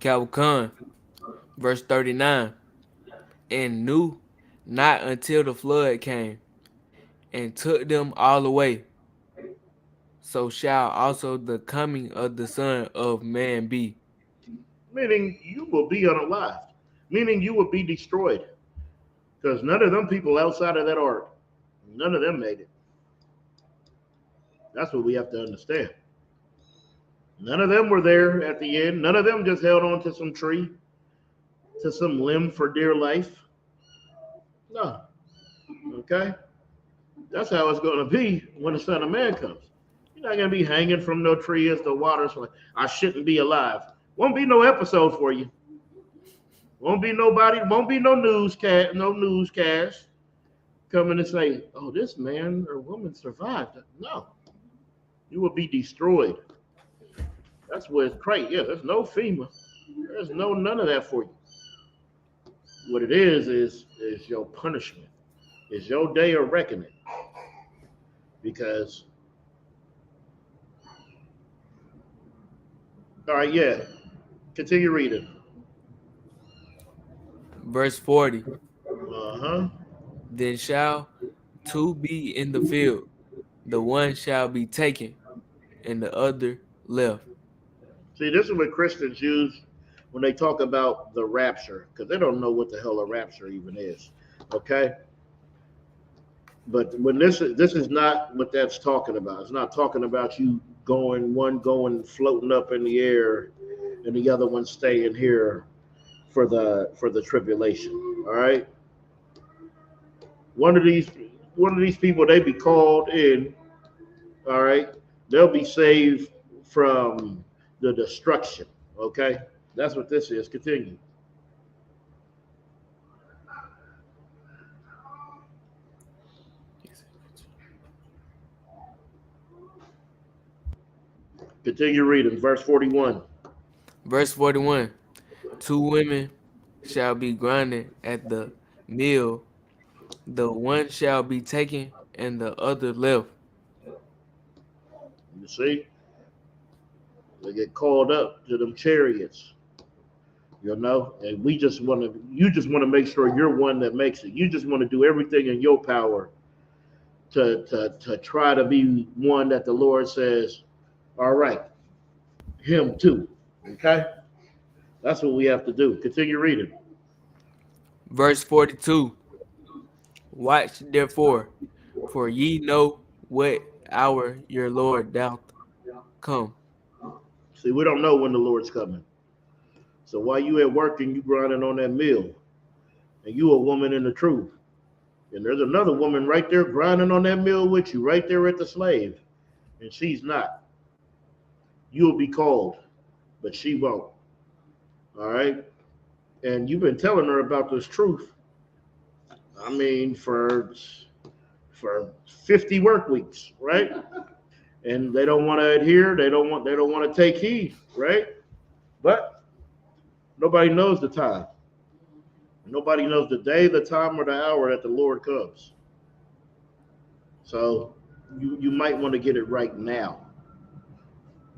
Caucon. Verse 39. And knew not until the flood came and took them all away. So shall also the coming of the Son of Man be. Meaning you will be unalived. Meaning you will be destroyed. Because none of them people outside of that ark, none of them made it. That's what we have to understand. None of them were there at the end. None of them just held on to some tree, to some limb for dear life. No. Okay? That's how it's going to be when the Son of Man comes. You're not going to be hanging from no tree as the waters. Like, I shouldn't be alive. Won't be no episode for you. Won't be nobody. Won't be no newscast. No newscast coming to say, "Oh, this man or woman survived." No, you will be destroyed. That's where it's great. Yeah, there's no FEMA. There's none of that for you. What it is your punishment. It's your day of reckoning. Because, all right, yeah. Continue reading. Verse 40. Uh-huh. Then shall two be in the field, the one shall be taken, and the other left. See, this is what Christians use when they talk about the rapture, because they don't know what the hell a rapture even is. Okay? But when this is not what that's talking about. It's not talking about you going floating up in the air and the other one staying here for the tribulation. All right. One of these people, they be called in. All right. They'll be saved from the destruction. Okay. That's what this is. Continue. Continue reading. Verse 41. Verse 41. 2 women shall be grinding at the mill, the one shall be taken and the other left. You see? They get called up to them chariots. You know, and you just want to make sure you're one that makes it. You just want to do everything in your power to try to be one that the Lord says, all right, him too. Okay? That's what we have to do. Continue reading. Verse 42. Watch therefore, for ye know what hour your Lord doth come. See, we don't know when the Lord's coming. So while you at work and you grinding on that mill, and you a woman in the truth, and there's another woman right there grinding on that mill with you, right there at the slave, and she's not. You'll be called, but she won't. All right? And you've been telling her about this truth. I mean, for 50 work weeks, right? And they don't want to adhere. They don't want to take heed, right? But nobody knows the time. Nobody knows the day, the time, or the hour that the Lord comes. So you might want to get it right now,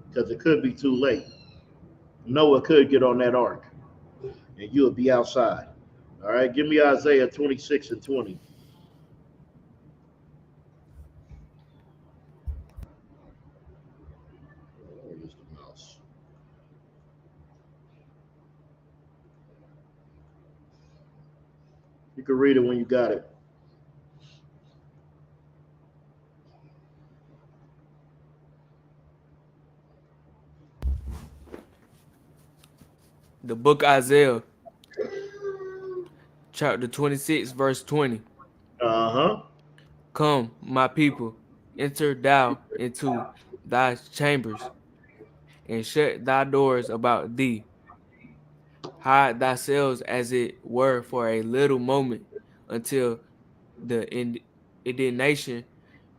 because it could be too late. Noah could get on that ark, and you'll be outside. All right, give me Isaiah 26 and 20. Where is the mouse? You can read it when you got it. The book Isaiah, chapter 26, verse 20. Uh-huh. Come, my people, enter thou into thy chambers, and shut thy doors about thee. Hide thyself as it were for a little moment, until the indignation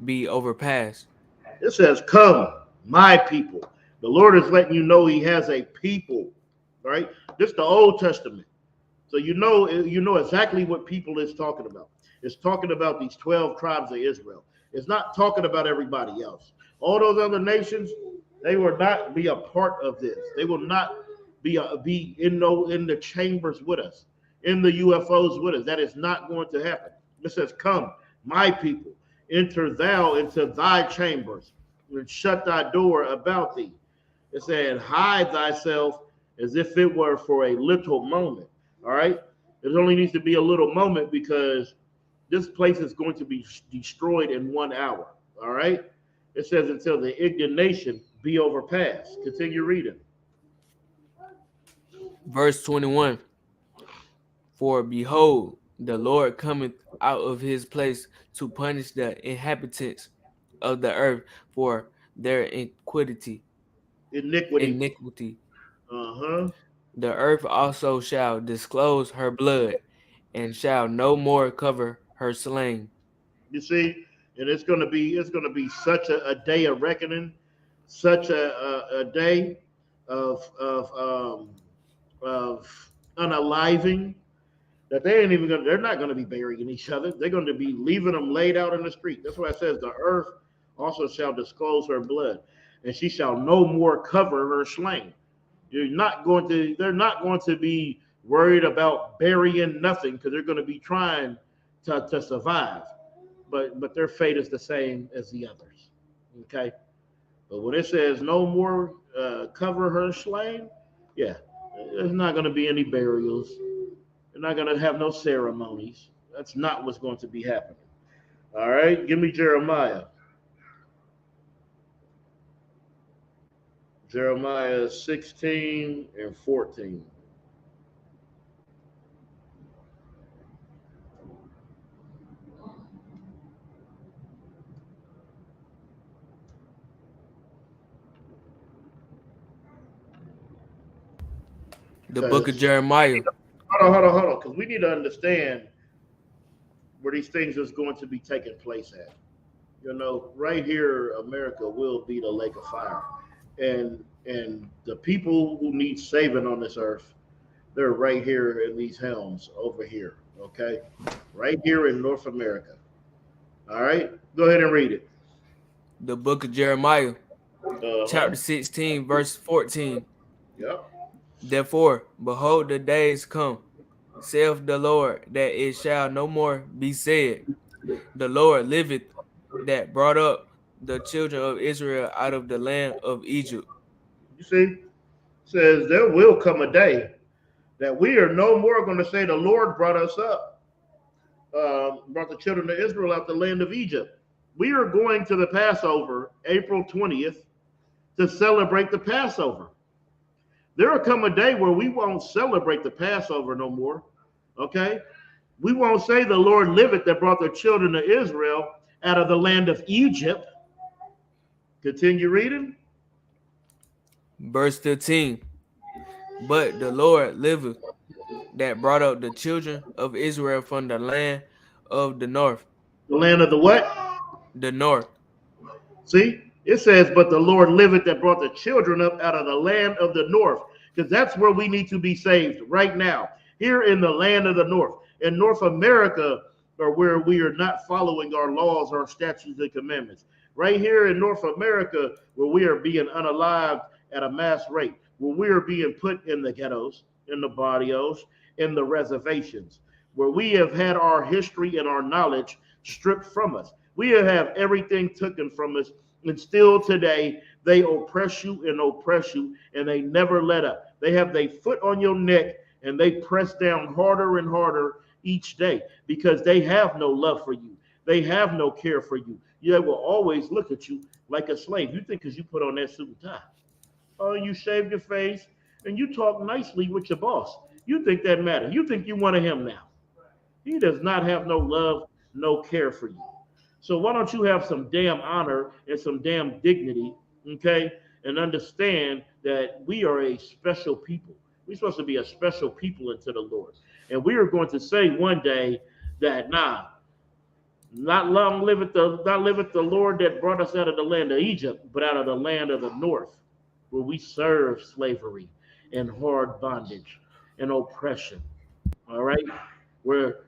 be overpassed. It says, come, my people. The Lord is letting you know he has a people, right? This is the Old Testament. So you know exactly what people is talking about. It's talking about these 12 tribes of Israel. It's not talking about everybody else. All those other nations, they will not be a part of this. They will not be in the chambers with us, in the UFOs with us. That is not going to happen. It says, come, my people, enter thou into thy chambers, and shut thy door about thee. It said, hide thyself as if it were for a little moment. All right. It only needs to be a little moment, because this place is going to be destroyed in 1 hour. All right. It says until the indignation be overpassed. Continue reading. Verse 21. For behold, the Lord cometh out of his place to punish the inhabitants of the earth for their iniquity. Iniquity. Uh-huh. The earth also shall disclose her blood, and shall no more cover her slain. You see, and it's gonna be such a day of reckoning, such a day of unaliving, that they're not gonna be burying each other. They're gonna be leaving them laid out in the street. That's why it says the earth also shall disclose her blood, and she shall no more cover her slain. They're not going to be worried about burying nothing, because they're going to be trying to survive. But their fate is the same as the others. Okay? But when it says no more cover her slain, yeah, there's not going to be any burials. They're not going to have no ceremonies. That's not what's going to be happening. All right, give me Jeremiah. Jeremiah 16 and 14. The book of Jeremiah. Hold on, because we need to understand where these things is going to be taking place at. You know, right here, America will be the lake of fire, and the people who need saving on this earth, they're right here in these helms over here. Okay, right here in North America. All right, go ahead and read it. The book of Jeremiah, Uh-huh. chapter 16, verse 14. Yep. Therefore, behold, the days come, saith the Lord, that it shall no more be said, the Lord liveth, that brought up the children of Israel out of the land of Egypt. You see, says there will come a day that we are no more going to say the Lord brought us up, brought the children of Israel out the land of Egypt. We are going to the Passover, April 20th, to celebrate the Passover. There will come a day where we won't celebrate the Passover no more. Okay? We won't say the Lord liveth that brought the children of Israel out of the land of Egypt. Continue reading. Verse 15. But the Lord liveth, that brought up the children of Israel from the land of the north. The land of the what? The north. See, it says, but the Lord liveth that brought the children up out of the land of the north, because that's where we need to be saved right now, here in the land of the north. In North America, or where we are not following our laws, our statutes and commandments. Right here in North America, where we are being unalived at a mass rate, where we are being put in the ghettos, in the barrios, in the reservations, where we have had our history and our knowledge stripped from us. We have everything taken from us, and still today they oppress you, and they never let up. They have their foot on your neck, and they press down harder and harder each day because they have no love for you. They have no care for you. They will always look at you like a slave. You think because you put on that suit and tie, oh, you shave your face, and you talk nicely with your boss. You think that matters. You think you one of him now. He does not have no love, no care for you. So why don't you have some damn honor and some damn dignity, okay? And understand that we are a special people. We're supposed to be a special people unto the Lord. And we are going to say one day that, not long liveth the Lord that brought us out of the land of Egypt, but out of the land of the north, where we serve slavery and hard bondage and oppression. All right? Where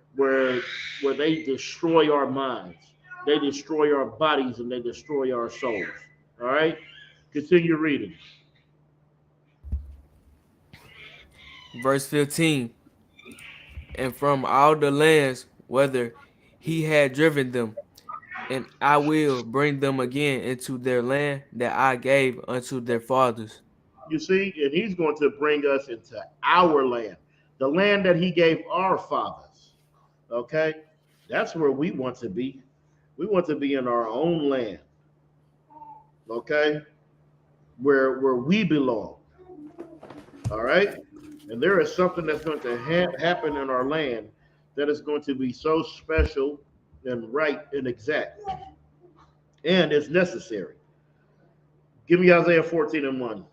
they destroy our minds, they destroy our bodies, and they destroy our souls. All right? Continue reading. Verse 15. And from all the lands whither he had driven them, and I will bring them again into their land that I gave unto their fathers. You see, and he's going to bring us into our land, the land that he gave our fathers. Okay? That's where we want to be. We want to be in our own land. Okay? Where we belong. All right? And there is something that's going to happen in our land that is going to be so special and right and exact. And it's necessary. Give me Isaiah 14 and 1.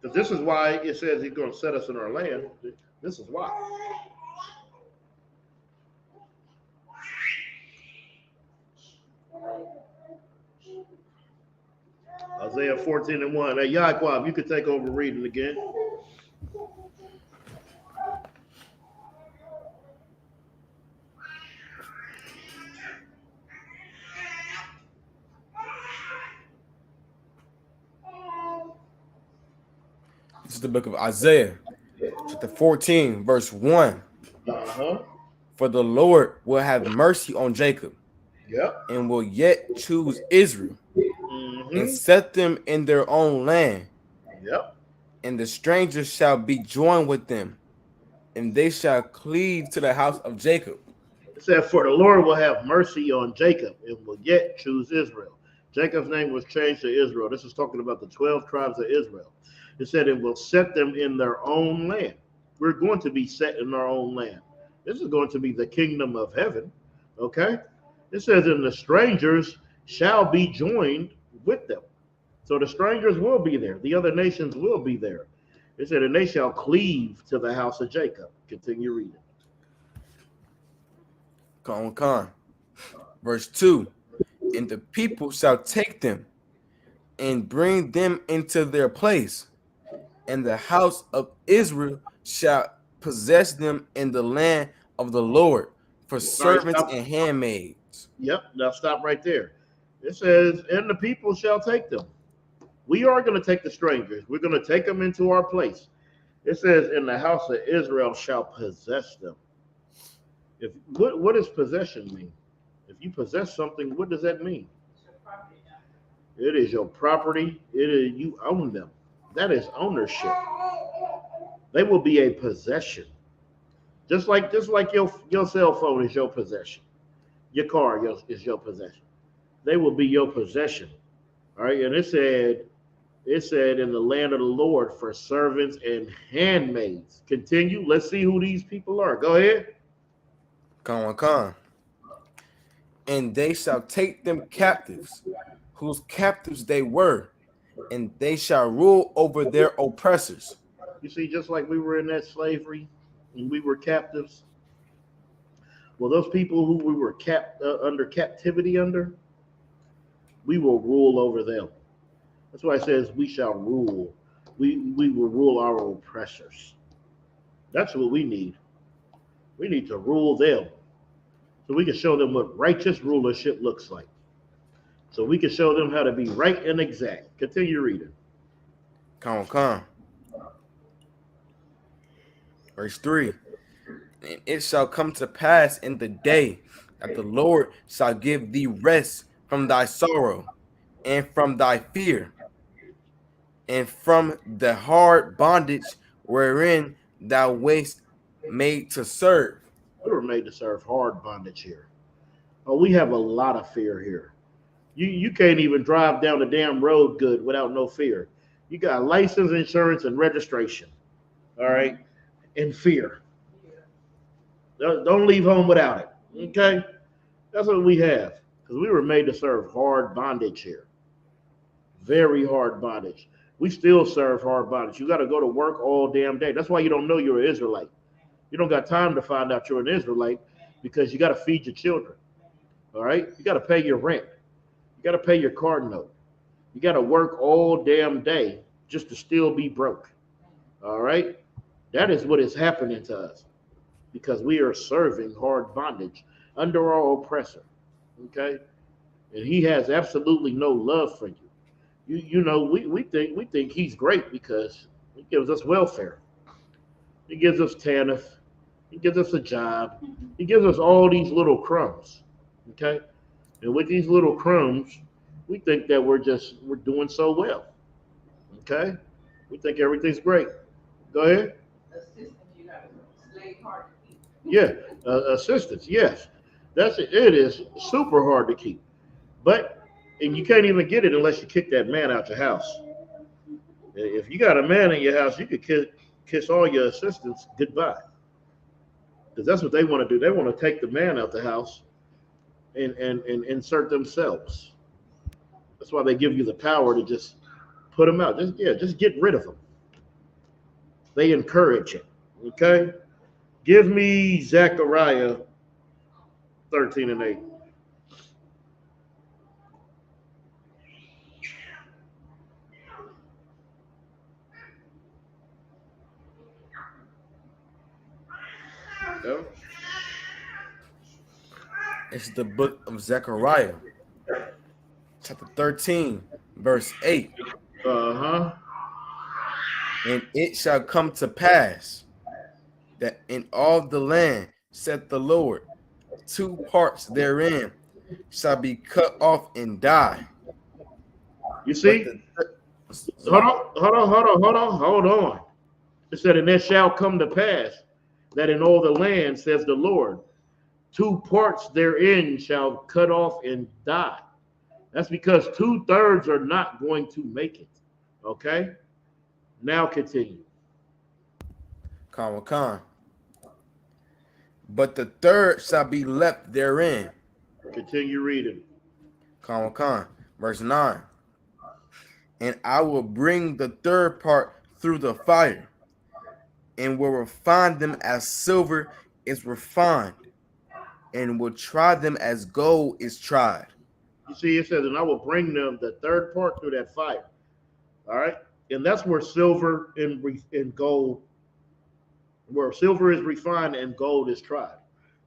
Because this is why it says he's going to set us in our land. This is why. Isaiah 14 and 1. Hey, Yaquab, you could take over reading again. This is the book of Isaiah, chapter 14, verse 1. Uh-huh. For the Lord will have mercy on Jacob Yep. and will yet choose Israel and set them in their own land. Yep. And the strangers shall be joined with them, and they shall cleave to the house of Jacob. It said, for the Lord will have mercy on Jacob and will yet choose Israel. Jacob's name was changed to Israel. This is talking about the 12 tribes of Israel. It said it will set them in their own land. We're going to be set in our own land. This is going to be the kingdom of heaven. Okay? It says, and the strangers shall be joined with them. So the strangers will be there. The other nations will be there. It said, and they shall cleave to the house of Jacob. Continue reading. Con. Verse 2. And the people shall take them and bring them into their place, and the house of Israel shall possess them in the land of the Lord for servants and handmaids. Yep. Now stop right there. It says, and the people shall take them. We are going to take the strangers. We're going to take them into our place. It says, in the house of Israel shall possess them. What does possession mean? If you possess something, what does that mean? It is your property. It is, you own them. That is ownership. They will be a possession. Just like your cell phone is your possession. Your car is your possession. They will be your possession. All right. And it said in the land of the Lord for servants and handmaids. Continue. Let's see who these people are. Go ahead. Con. And they shall take them captives, whose captives they were, and they shall rule over their oppressors. You see, just like we were in that slavery and we were captives. Well, those people who we were under captivity under, we will rule over them. That's why it says we shall rule. We will rule our oppressors. That's what we need. We need to rule them so we can show them what righteous rulership looks like. So we can show them how to be right and exact. Continue reading. Con. Verse 3. And it shall come to pass in the day that the Lord shall give thee rest from thy sorrow and from thy fear and from the hard bondage wherein thou wast made to serve. We were made to serve hard bondage here. Oh, we have a lot of fear here. You can't even drive down the damn road good without no fear. You got license, insurance, and registration. All right. And fear. Don't leave home without it. Okay. That's what we have. Because we were made to serve hard bondage here. Very hard bondage. We still serve hard bondage. You got to go to work all damn day. That's why you don't know you're an Israelite. You don't got time to find out you're an Israelite because you got to feed your children. All right. You got to pay your rent. You got to pay your car note. You got to work all damn day just to still be broke. All right. That is what is happening to us because we are serving hard bondage under our oppressor. Okay. And he has absolutely no love for you. You know, we think he's great because he gives us welfare. He gives us TANF. He gives us a job. He gives us all these little crumbs. Okay. And with these little crumbs, we think that we're doing so well. Okay. We think everything's great. Go ahead. Assistance, you got to slave hard to keep. Yeah. Assistance. Yes. That's it. It is super hard to keep. And you can't even get it unless you kick that man out your house. If you got a man in your house, you could kiss all your assistants goodbye. Because that's what they want to do. They want to take the man out the house and insert themselves. That's why they give you the power to just put them out. Just get rid of them. They encourage it. Okay? Give me Zechariah 13:8. No? It's the book of Zechariah, chapter 13, verse 8. Uh-huh. And it shall come to pass that in all the land saith the Lord. Two parts therein shall be cut off and die. You But see? the Hold on. It said, and it shall come to pass that in all the land, says the Lord, two parts therein shall cut off and die. That's because 2/3 are not going to make it. Okay? Now continue. Con. But the third shall be left therein. Continue reading. Con. Verse 9. And I will bring the third part through the fire, and will refine them as silver is refined, and will try them as gold is tried. You see, it says, and I will bring them the third part through that fire. All right? And that's where silver and gold, where silver is refined and gold is tried.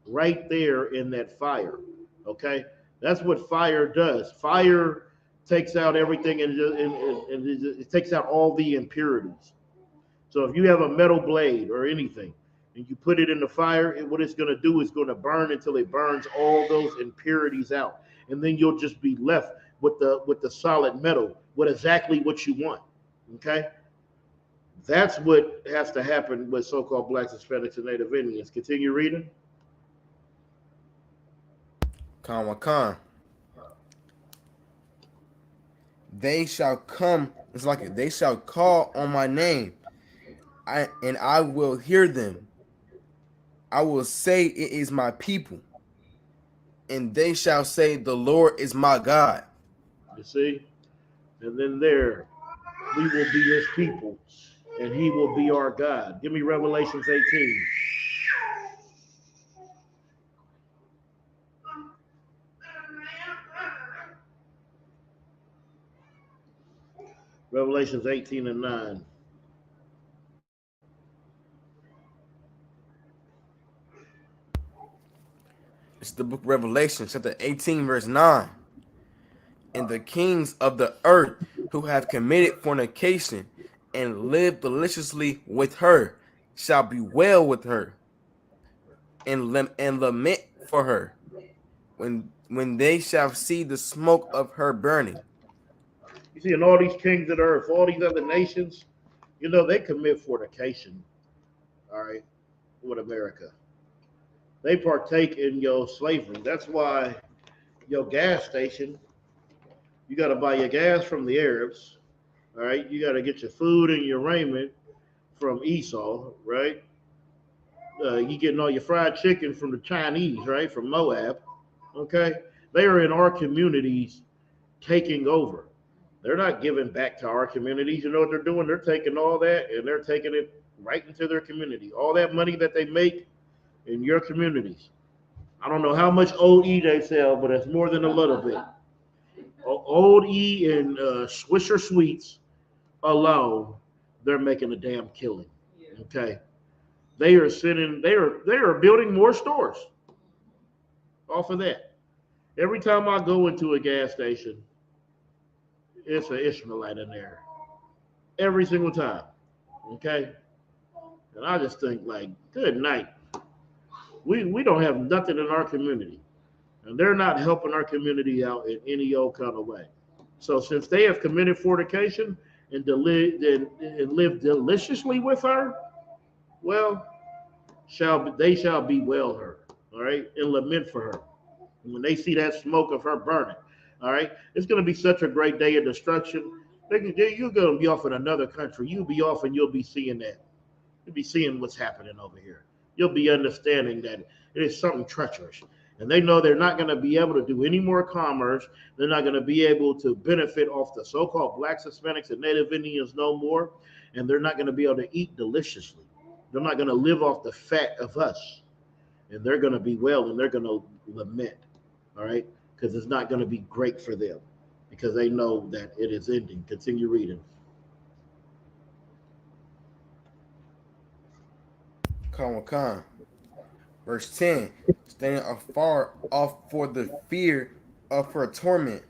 Right there in that fire. Okay? That's what fire does. Fire takes out everything and it takes out all the impurities. So if you have a metal blade or anything and you put it in the fire, what it's going to do is going to burn until it burns all those impurities out. And then you'll just be left with the solid metal, with exactly what you want. Okay? That's what has to happen with so-called blacks, Hispanics, and Native Indians. Continue reading. Con. They shall come, it's like it, they shall call on my name, and I will hear them. I will say it is my people, and they shall say the Lord is my God. You see? And then there, we will be his people, and he will be our God. Give me Revelations 18. Revelations 18 and 9. It's the book of Revelation, chapter 18, verse 9. And the kings of the earth who have committed fornication and lived deliciously with her shall bewail with her and lament for her when they shall see the smoke of her burning. You see, and all these kings of the earth, all these other nations, they commit fornication, all right, with America. They partake in your slavery. That's why your gas station, you got to buy your gas from the Arabs, all right? You got to get your food and your raiment from Esau, right? You getting all your fried chicken from the Chinese, right? From Moab, okay? They are in our communities taking over. They're not giving back to our communities. You know what they're doing? They're taking all that and they're taking it right into their community. All that money that they make in your communities. I don't know how much Old E they sell, but it's more than a little bit. Old E and Swisher Sweets alone, they're making a damn killing. Okay, they are building more stores off of that. Every time I go into a gas station, it's an Ishmaelite in there. Every single time. Okay, and I just think like, good night. We don't have nothing in our community, and they're not helping our community out in any old kind of way. So since they have committed fornication and lived deliciously with her, well, they shall bewail her, all right, and lament for her. And when they see that smoke of her burning, all right, it's going to be such a great day of destruction. You're going to be off in another country. You'll be off and you'll be seeing that. You'll be seeing what's happening over here. You'll be understanding that it is something treacherous. And they know they're not going to be able to do any more commerce. They're not going to be able to benefit off the so-called blacks, Hispanics, and Native Indians no more. And they're not going to be able to eat deliciously. They're not going to live off the fat of us. And they're going to bewail and they're going to lament, all right? Because it's not going to be great for them because they know that it is ending. Continue reading. Con. Verse 10. Standing afar off for the fear of her torment,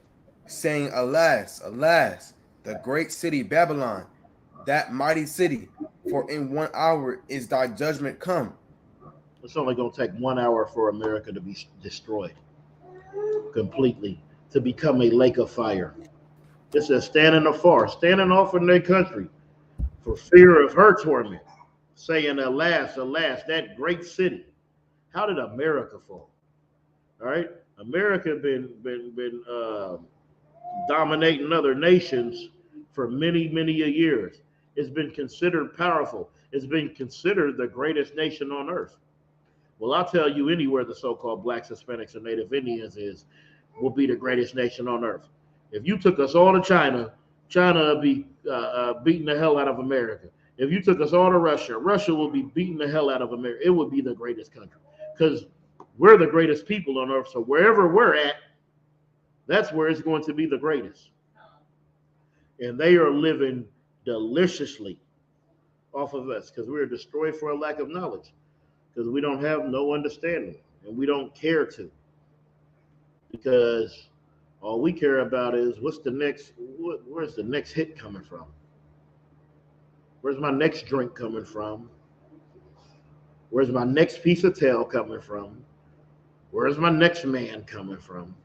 saying, Alas, alas, the great city Babylon, that mighty city, for in 1 hour is thy judgment come. It's only going to take 1 hour for America to be destroyed completely, to become a lake of fire. It says, standing afar, standing off in their country for fear of her torment, saying, alas, alas, that great city. How did America fall? All right. America been dominating other nations for many years. It's been considered powerful. It's been considered the greatest nation on earth. Well, I'll tell you, anywhere the so-called blacks, Hispanics, and Native Indians is, will be the greatest nation on earth. If you took us all to China, China would be beating the hell out of America. If you took us all to Russia, Russia will be beating the hell out of America. It would be the greatest country because we're the greatest people on earth. So wherever we're at, that's where it's going to be the greatest. And they are living deliciously off of us because we're destroyed for a lack of knowledge, because we don't have no understanding and we don't care to, because all we care about is where's the next hit coming from? Where's my next drink coming from? Where's my next piece of tail coming from? Where's my next man coming from?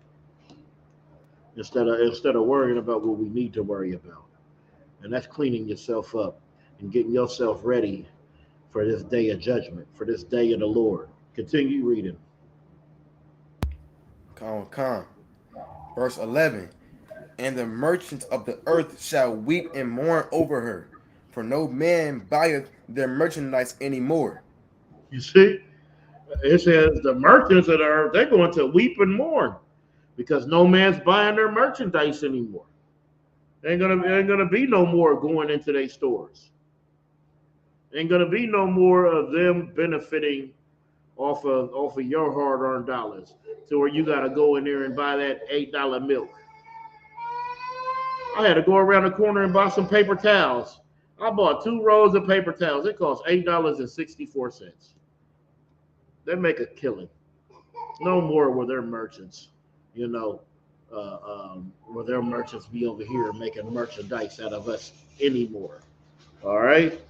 Instead of worrying about what we need to worry about. And that's cleaning yourself up and getting yourself ready for this day of judgment, for this day of the Lord. Continue reading. Con. Verse 11. And the merchants of the earth shall weep and mourn over her, for no man buyeth their merchandise anymore. You see, it says the merchants of the earth, they're going to weep and mourn because no man's buying their merchandise anymore. Ain't gonna be no more going into their stores. Ain't gonna be no more of them benefiting off of your hard-earned dollars, to where you gotta go in there and buy that $8 milk. I had to go around the corner and buy some paper towels. I bought 2 rolls of paper towels. It cost $8.64. They make a killing. No more were their merchants, where their merchants be over here making merchandise out of us anymore. All right.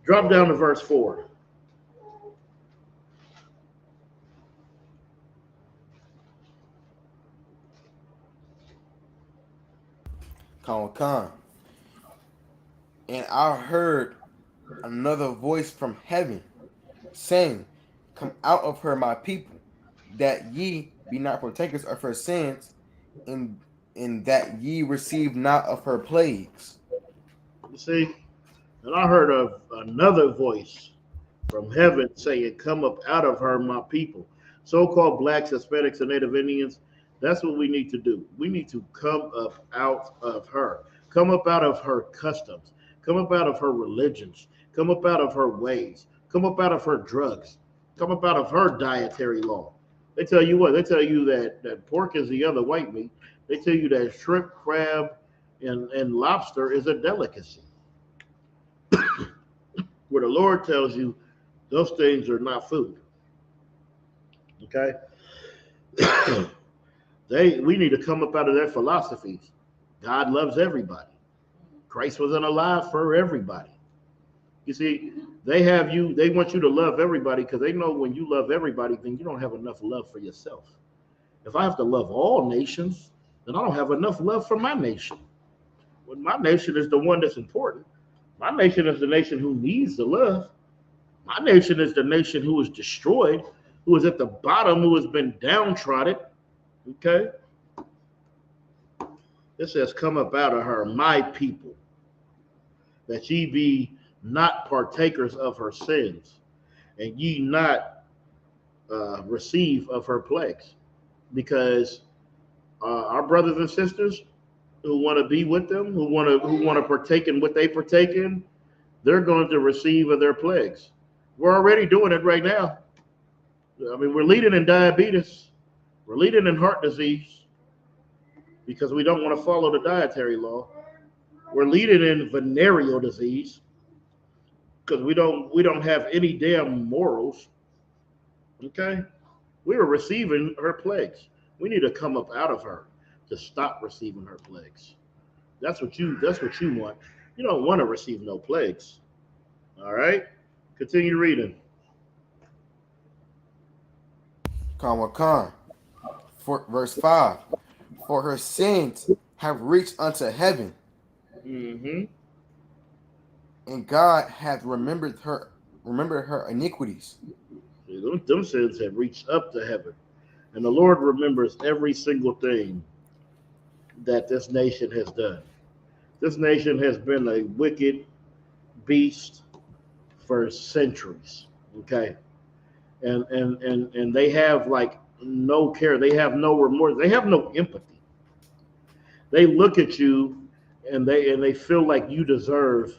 Drop down to verse 4. Con. And I heard another voice from heaven saying, come out of her, my people, that ye be not partakers of her sins, and that ye receive not of her plagues. You see, and I heard of another voice from heaven saying, come up out of her, my people. So-called blacks, Hispanics, and Native Indians, that's what we need to do. We need to come up out of her. Come up out of her customs. Come up out of her religions. Come up out of her ways. Come up out of her drugs. Come up out of her dietary law. They tell you what? They tell you that pork is the other white meat. They tell you that shrimp, crab, and lobster is a delicacy. Where the Lord tells you those things are not food. Okay? We need to come up out of their philosophies. God loves everybody. Christ wasn't alive for everybody. You see, they want you to love everybody because they know when you love everybody, then you don't have enough love for yourself. If I have to love all nations, then I don't have enough love for my nation. When my nation is the one that's important. My nation is the nation who needs the love. My nation is the nation who is destroyed, who is at the bottom, who has been downtrodden. Okay? It says, come up out of her, my people, that ye be not partakers of her sins, and ye not receive of her plagues. Because our brothers and sisters who want to be with them, who want to partake in what they partake in, they're going to receive of their plagues. We're already doing it right now. I mean, we're leading in diabetes. We're leading in heart disease because we don't want to follow the dietary law. We're leading in venereal disease because we don't have any damn morals. Okay? We are receiving her plagues. We need to come up out of her to stop receiving her plagues. That's what you want. You don't want to receive no plagues. All right? Continue reading. Khan. For verse 5. For her sins have reached unto heaven, Mm-hmm. and God hath remembered her iniquities. Them sins have reached up to heaven. And the Lord remembers every single thing that this nation has done. This nation has been a wicked beast for centuries. Okay. And they have like no care. They have no remorse. They have no empathy. They look at you and they feel like you deserve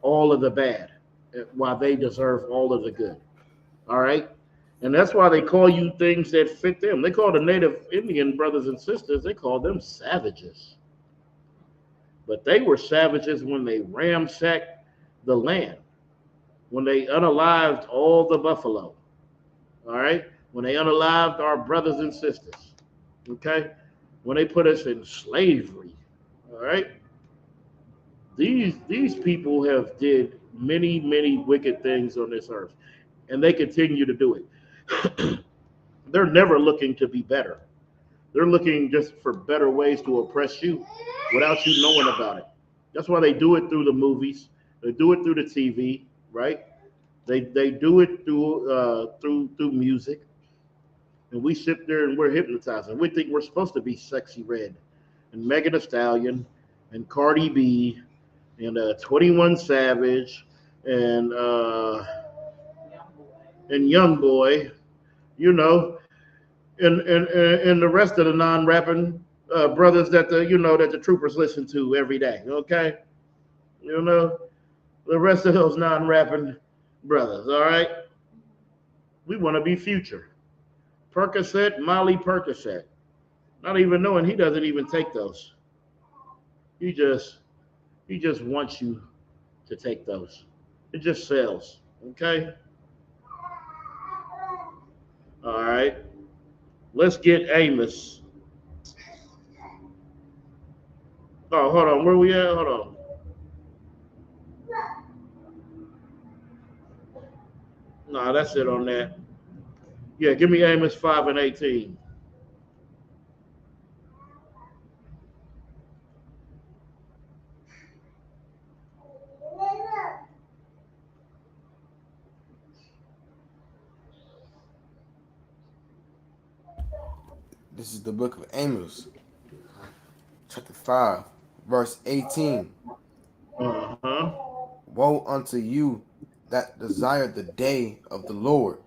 all of the bad while they deserve all of the good. All right. And that's why they call you things that fit them. They call the Native Indian brothers and sisters, they call them savages. But they were savages when they ransacked the land, when they unalived all the buffalo. All right. When they unalived our brothers and sisters. Okay. When they put us in slavery. All right. These people have did many wicked things on this earth, and they continue to do it. They're never looking to be better. They're looking just for better ways to oppress you without you knowing about it. That's why they do it through the movies. They do it through the TV, right? They do it through music, and we sit there and we're hypnotized. And we think we're supposed to be Sexy Red and Megan Thee Stallion and Cardi B and 21 Savage and Young Boy, you know, and the rest of the non-rapping brothers that the troopers listen to every day. Okay, you know, the rest of those non-rapping brothers. All right, we want to be Future, Percocet, Molly Percocet, not even knowing he doesn't even take those. He just wants you to take those. It just sells. Okay. All right. Let's get Amos. Oh, hold on. Where we at? Hold on. No, that's it on that. Yeah, give me Amos 5 and 18. This is the book of Amos, chapter 5, verse 18. Uh-huh. Woe unto you that desire the day of the Lord.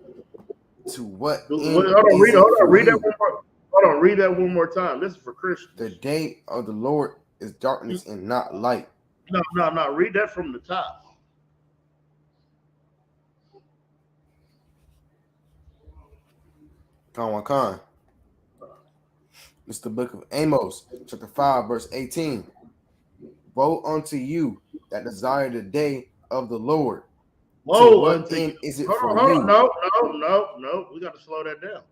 To what end is it for read that you? one more. Hold on, read that one more time. This is for Christians. The day of the Lord is darkness and not light. No. Read that from the top. Khan. It's the book of Amos, chapter 5, verse 18. Woe unto you that desire the day of the Lord. Woe to what unto end you. is it Hold for on. you? No. We got to slow that down.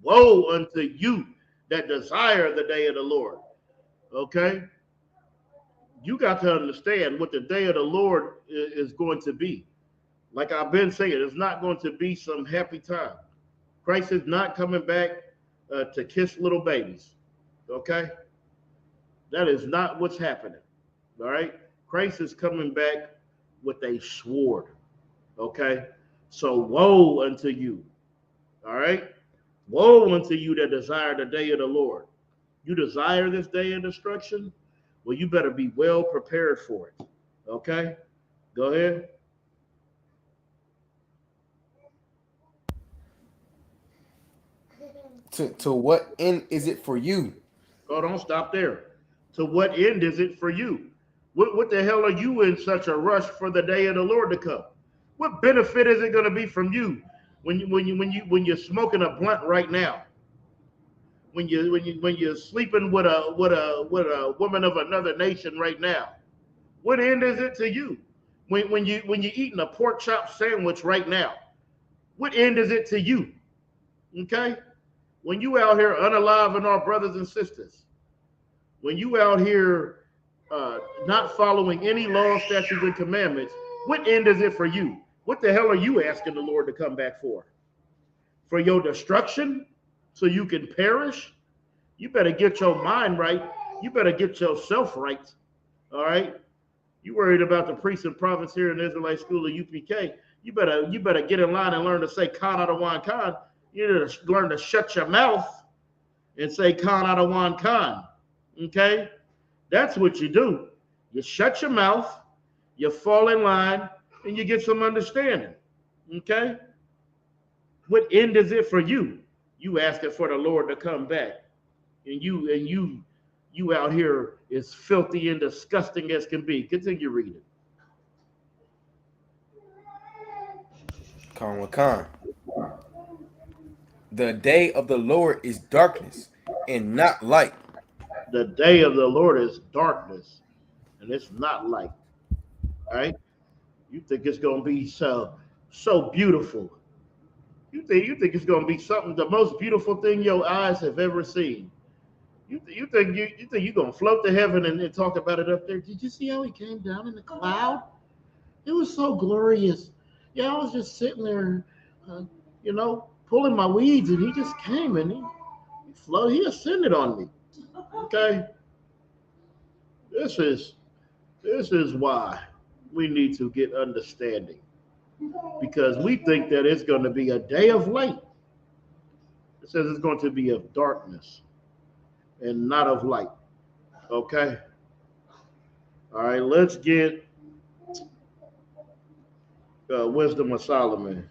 Woe unto you that desire the day of the Lord. Okay? You got to understand what the day of the Lord is going to be. Like I've been saying, it's not going to be some happy time. Christ is not coming back to kiss little babies. Okay? That is not what's happening. All right? Christ is coming back with a sword. Okay? So woe unto you. All right? Woe unto you that desire the day of the Lord. You desire this day of destruction? Well, you better be well prepared for it. Okay? Go ahead. To what end is it for you? Oh, don't stop there. To what end is it for you? What the hell are you in such a rush for the day of the Lord to come? What benefit is it going to be from you when you're smoking a blunt right now? When you're sleeping with a woman of another nation right now? What end is it to you? When you're eating a pork chop sandwich right now? What end is it to you? Okay? When you out here unaliving our brothers and sisters, when you out here not following any law, statutes, and commandments, what end is it for you? What the hell are you asking the Lord to come back for? For your destruction? So you can perish? You better get your mind right. You better get yourself right. All right? You worried about the priests and prophets here in the Israelite school of UPK. You better get in line and learn to say Khan Adawan Khan. You need to learn to shut your mouth and say Khan Adawan Khan. Okay? That's what you do. You shut your mouth, you fall in line, and you get some understanding. Okay? What end is it for you? You asking for the Lord to come back. And you out here is filthy and disgusting as can be. Continue reading. Khan. The day of the Lord is darkness and not light. The day of the Lord is darkness, and it's not light. All right? You think it's gonna be so beautiful. You think it's gonna be something, the most beautiful thing your eyes have ever seen. You think you're gonna float to heaven and talk about it up there. Did you see how he came down in the cloud? It was so glorious. Yeah, I was just sitting there, pulling my weeds, and he just came and he ascended on me. Okay, this is why we need to get understanding, because we think that it's going to be a day of light. It says it's going to be of darkness and not of light. Okay. All right. Let's get Wisdom of Solomon.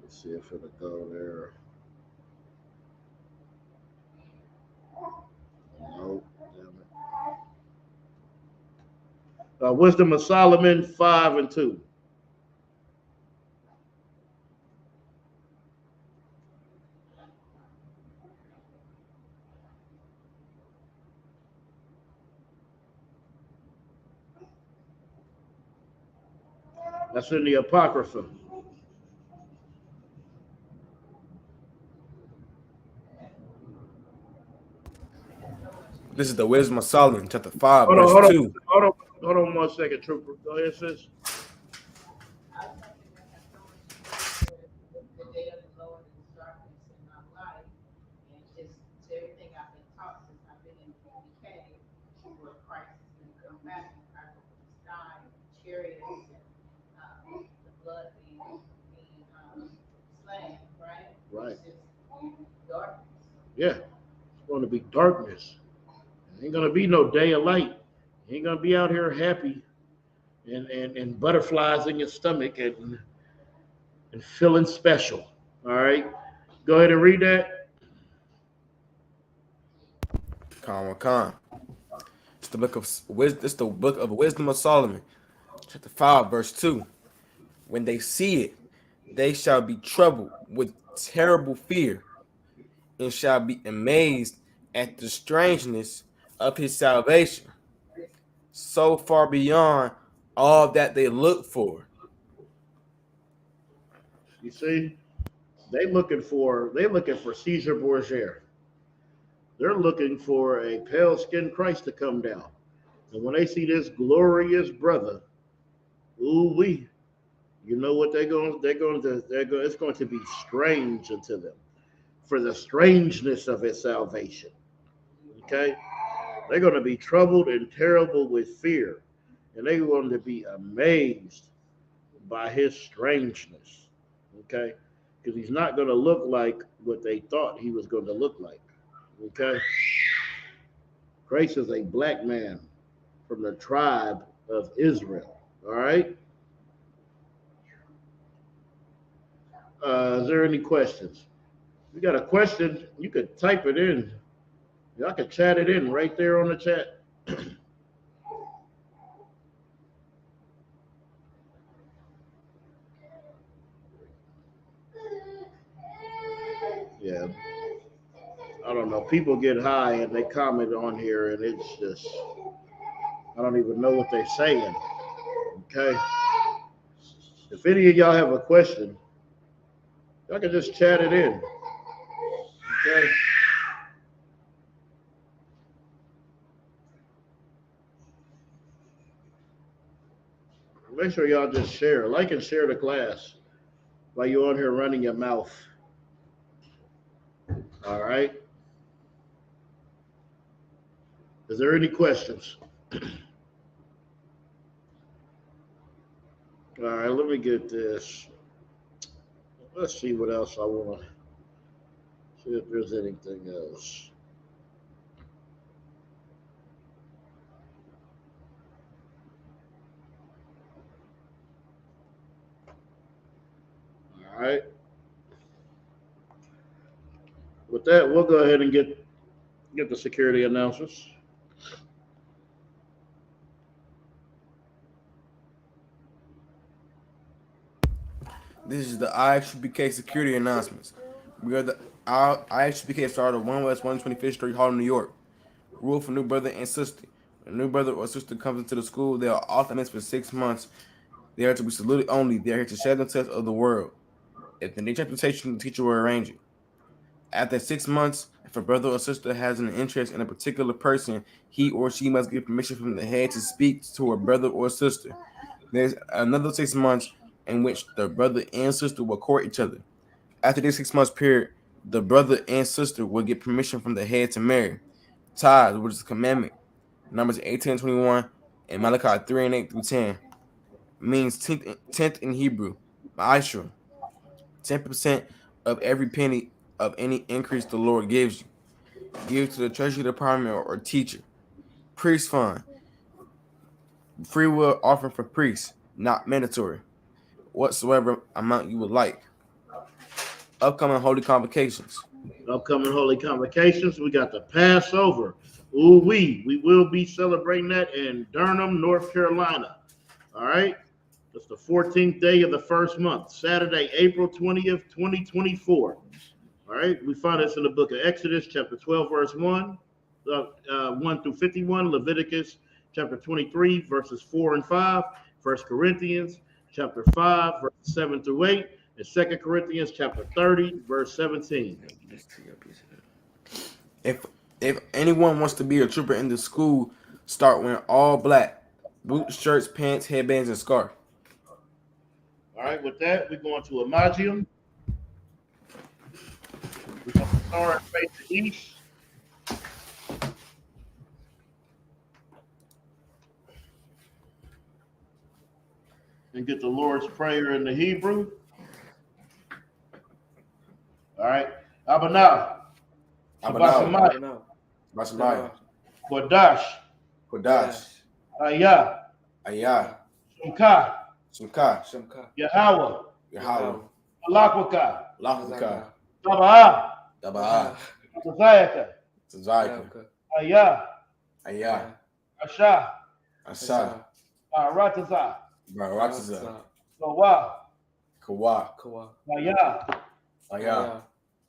Let's see if it'll go there. Nope. Damn it. Wisdom of Solomon 5 and 2. That's in the Apocrypha. This is the Wisdom of Solomon, chapter 5, verse 2. Hold on 1 second, Trooper. Go ahead, sis. The day of the Lord is darkness and not light. And just everything I've been taught since I've been in UPK, where Christ is going to come back and crack open the sky, chariots, and the blood being slain, right? Right. It's just darkness. Yeah, it's going to be darkness. It ain't going to be no day of light. You ain't going to be out here happy and butterflies in your stomach and feeling special. All right. Go ahead and read that. Khan. It's the book of Wisdom of Solomon, chapter 5, verse 2. When they see it, they shall be troubled with terrible fear, and shall be amazed at the strangeness of his salvation, so far beyond all that they look for. You see, they looking for Caesar Borgia. They're looking for a pale-skinned Christ to come down. And when they see this glorious brother, ooh-wee, you know what it's going to be strange unto them for the strangeness of his salvation. Okay? They're going to be troubled and terrible with fear. And they're going to be amazed by his strangeness. Okay? Because he's not going to look like what they thought he was going to look like. Okay? Christ is a black man from the tribe of Israel. All right? Is there any questions? If you got a question, you could type it in. Y'all can chat it in right there on the chat. Yeah. I don't know. People get high and they comment on here, and it's just, I don't even know what they're saying. Okay. If any of y'all have a question, y'all can just chat it in. Okay. Make sure y'all just share, like and share the class while you're on here running your mouth. All right. Is there any questions? All right, let me get this. Let's see what else I want to see if there's anything else. All right. With that, we'll go ahead and get the security announcements. This is the ISUPK security announcements. We are the our ISUPK started 1 West 125th Street, Harlem, New York. Rule for new brother and sister. When a new brother or sister comes into the school, they are off limits for 6 months. They are to be saluted only. They are here to share themselves of the world. If they need transportation, the teacher will arrange it. After 6 months, if a brother or sister has an interest in a particular person, he or she must get permission from the head to speak to a brother or sister. There's another 6 months in which the brother and sister will court each other. After this 6 months period, the brother and sister will get permission from the head to marry. Tithes, which is a commandment, Numbers 18 and 21, and Malachi 3 and 8 through 10, means tenth in Hebrew, ma'ashra, 10% of every penny of any increase the Lord gives you. Give to the treasury department or teacher. Priest fund, free will offering for priests, not mandatory. Whatsoever amount you would like. Upcoming holy convocations. Upcoming holy convocations, we got the Passover. Ooh, we will be celebrating that in Durham, North Carolina. All right. It's the 14th day of the first month, Saturday, April 20th, 2024. All right. We find this in the book of Exodus, chapter 12, verse 1 through 51, Leviticus, chapter 23, verses 4 and 5, 1 Corinthians, chapter 5, verses 7 through 8, and 2 Corinthians, chapter 30, verse 17. If anyone wants to be a trooper in the school, start wearing all black. Boots, shirts, pants, headbands, and scarf. All right, with that, we're going to Armageddon. We're going to start face the east. And get the Lord's Prayer in the Hebrew. All right. Abanah. Abanah. Kodash. Ayah. Sumka. Yahweh. Alakwaka. Taba'ah. Tazayaka. Ayah. Asha. Barataza. Kawa. Ayah.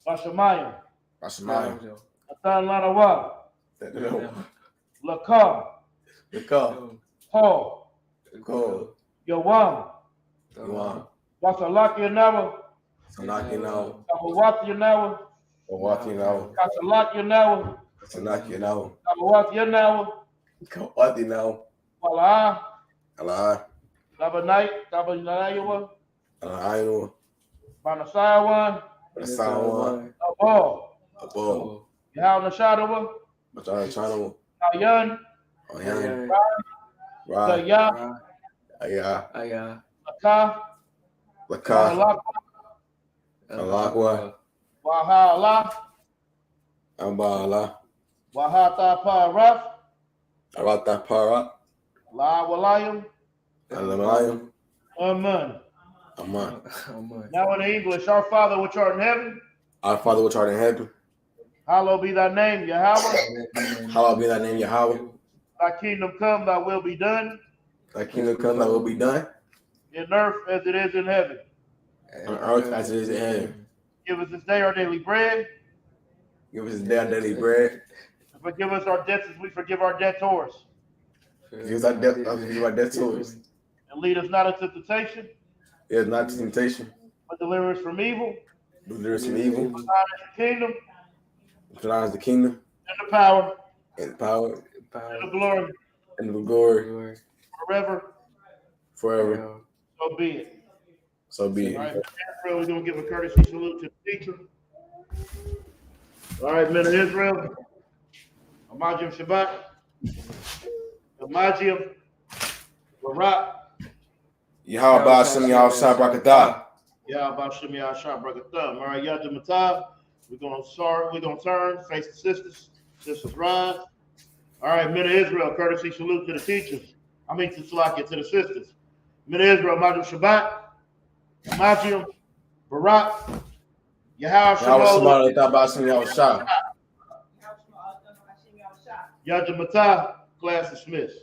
Bashamayim. Atan Larawa. Lakam. Paul. Yawam. Wasalaki Yanawa. Kabawati Yanawa. Kasalaki Yanawa. Kabawati Yanawa. Wala'a. Kabanayawa. Banasayawan. Abo. Yahal Nashadawa. Ayan. Zayah. Laka. Alakwa. Wahala. Wahata Paraf. La Walayim. Amen. Now in English, our Father which art in heaven. Our Father which art in heaven. Hallowed be thy name, Yahweh. Hallowed be thy name, Yahweh. Thy kingdom come, thy will be done. Thy kingdom come, thy will be done. In earth as it is in heaven. On earth as it is in heaven. Give us this day our daily bread. Give us this day our daily bread. And forgive us our debts as we forgive our debtors. Forgive our debtors. And lead us not into temptation. Lead us not into temptation. But deliver us from evil. Deliver us from evil. For thine is the kingdom. For thine is the kingdom and the power and the power and the glory and the glory forever. forever. So be it. So be All it. right, Israel, we're going to give a courtesy salute to the teacher. All right, men of Israel. Amajim Shabbat. Amajim Barak. Yahweh Shem Yahweh Shabrakatah. Yahweh Shem Yahweh Shabrakatah. All right, Yad Matah. We're going to turn, face the sisters. Sisters rise. All right, men of Israel, courtesy salute to the teachers. To the sisters. Men of Israel, Amajim Shabbat. Amajim Barak. Yahweh Shem Yahweh Shabbat. Yad Matah. Class dismissed.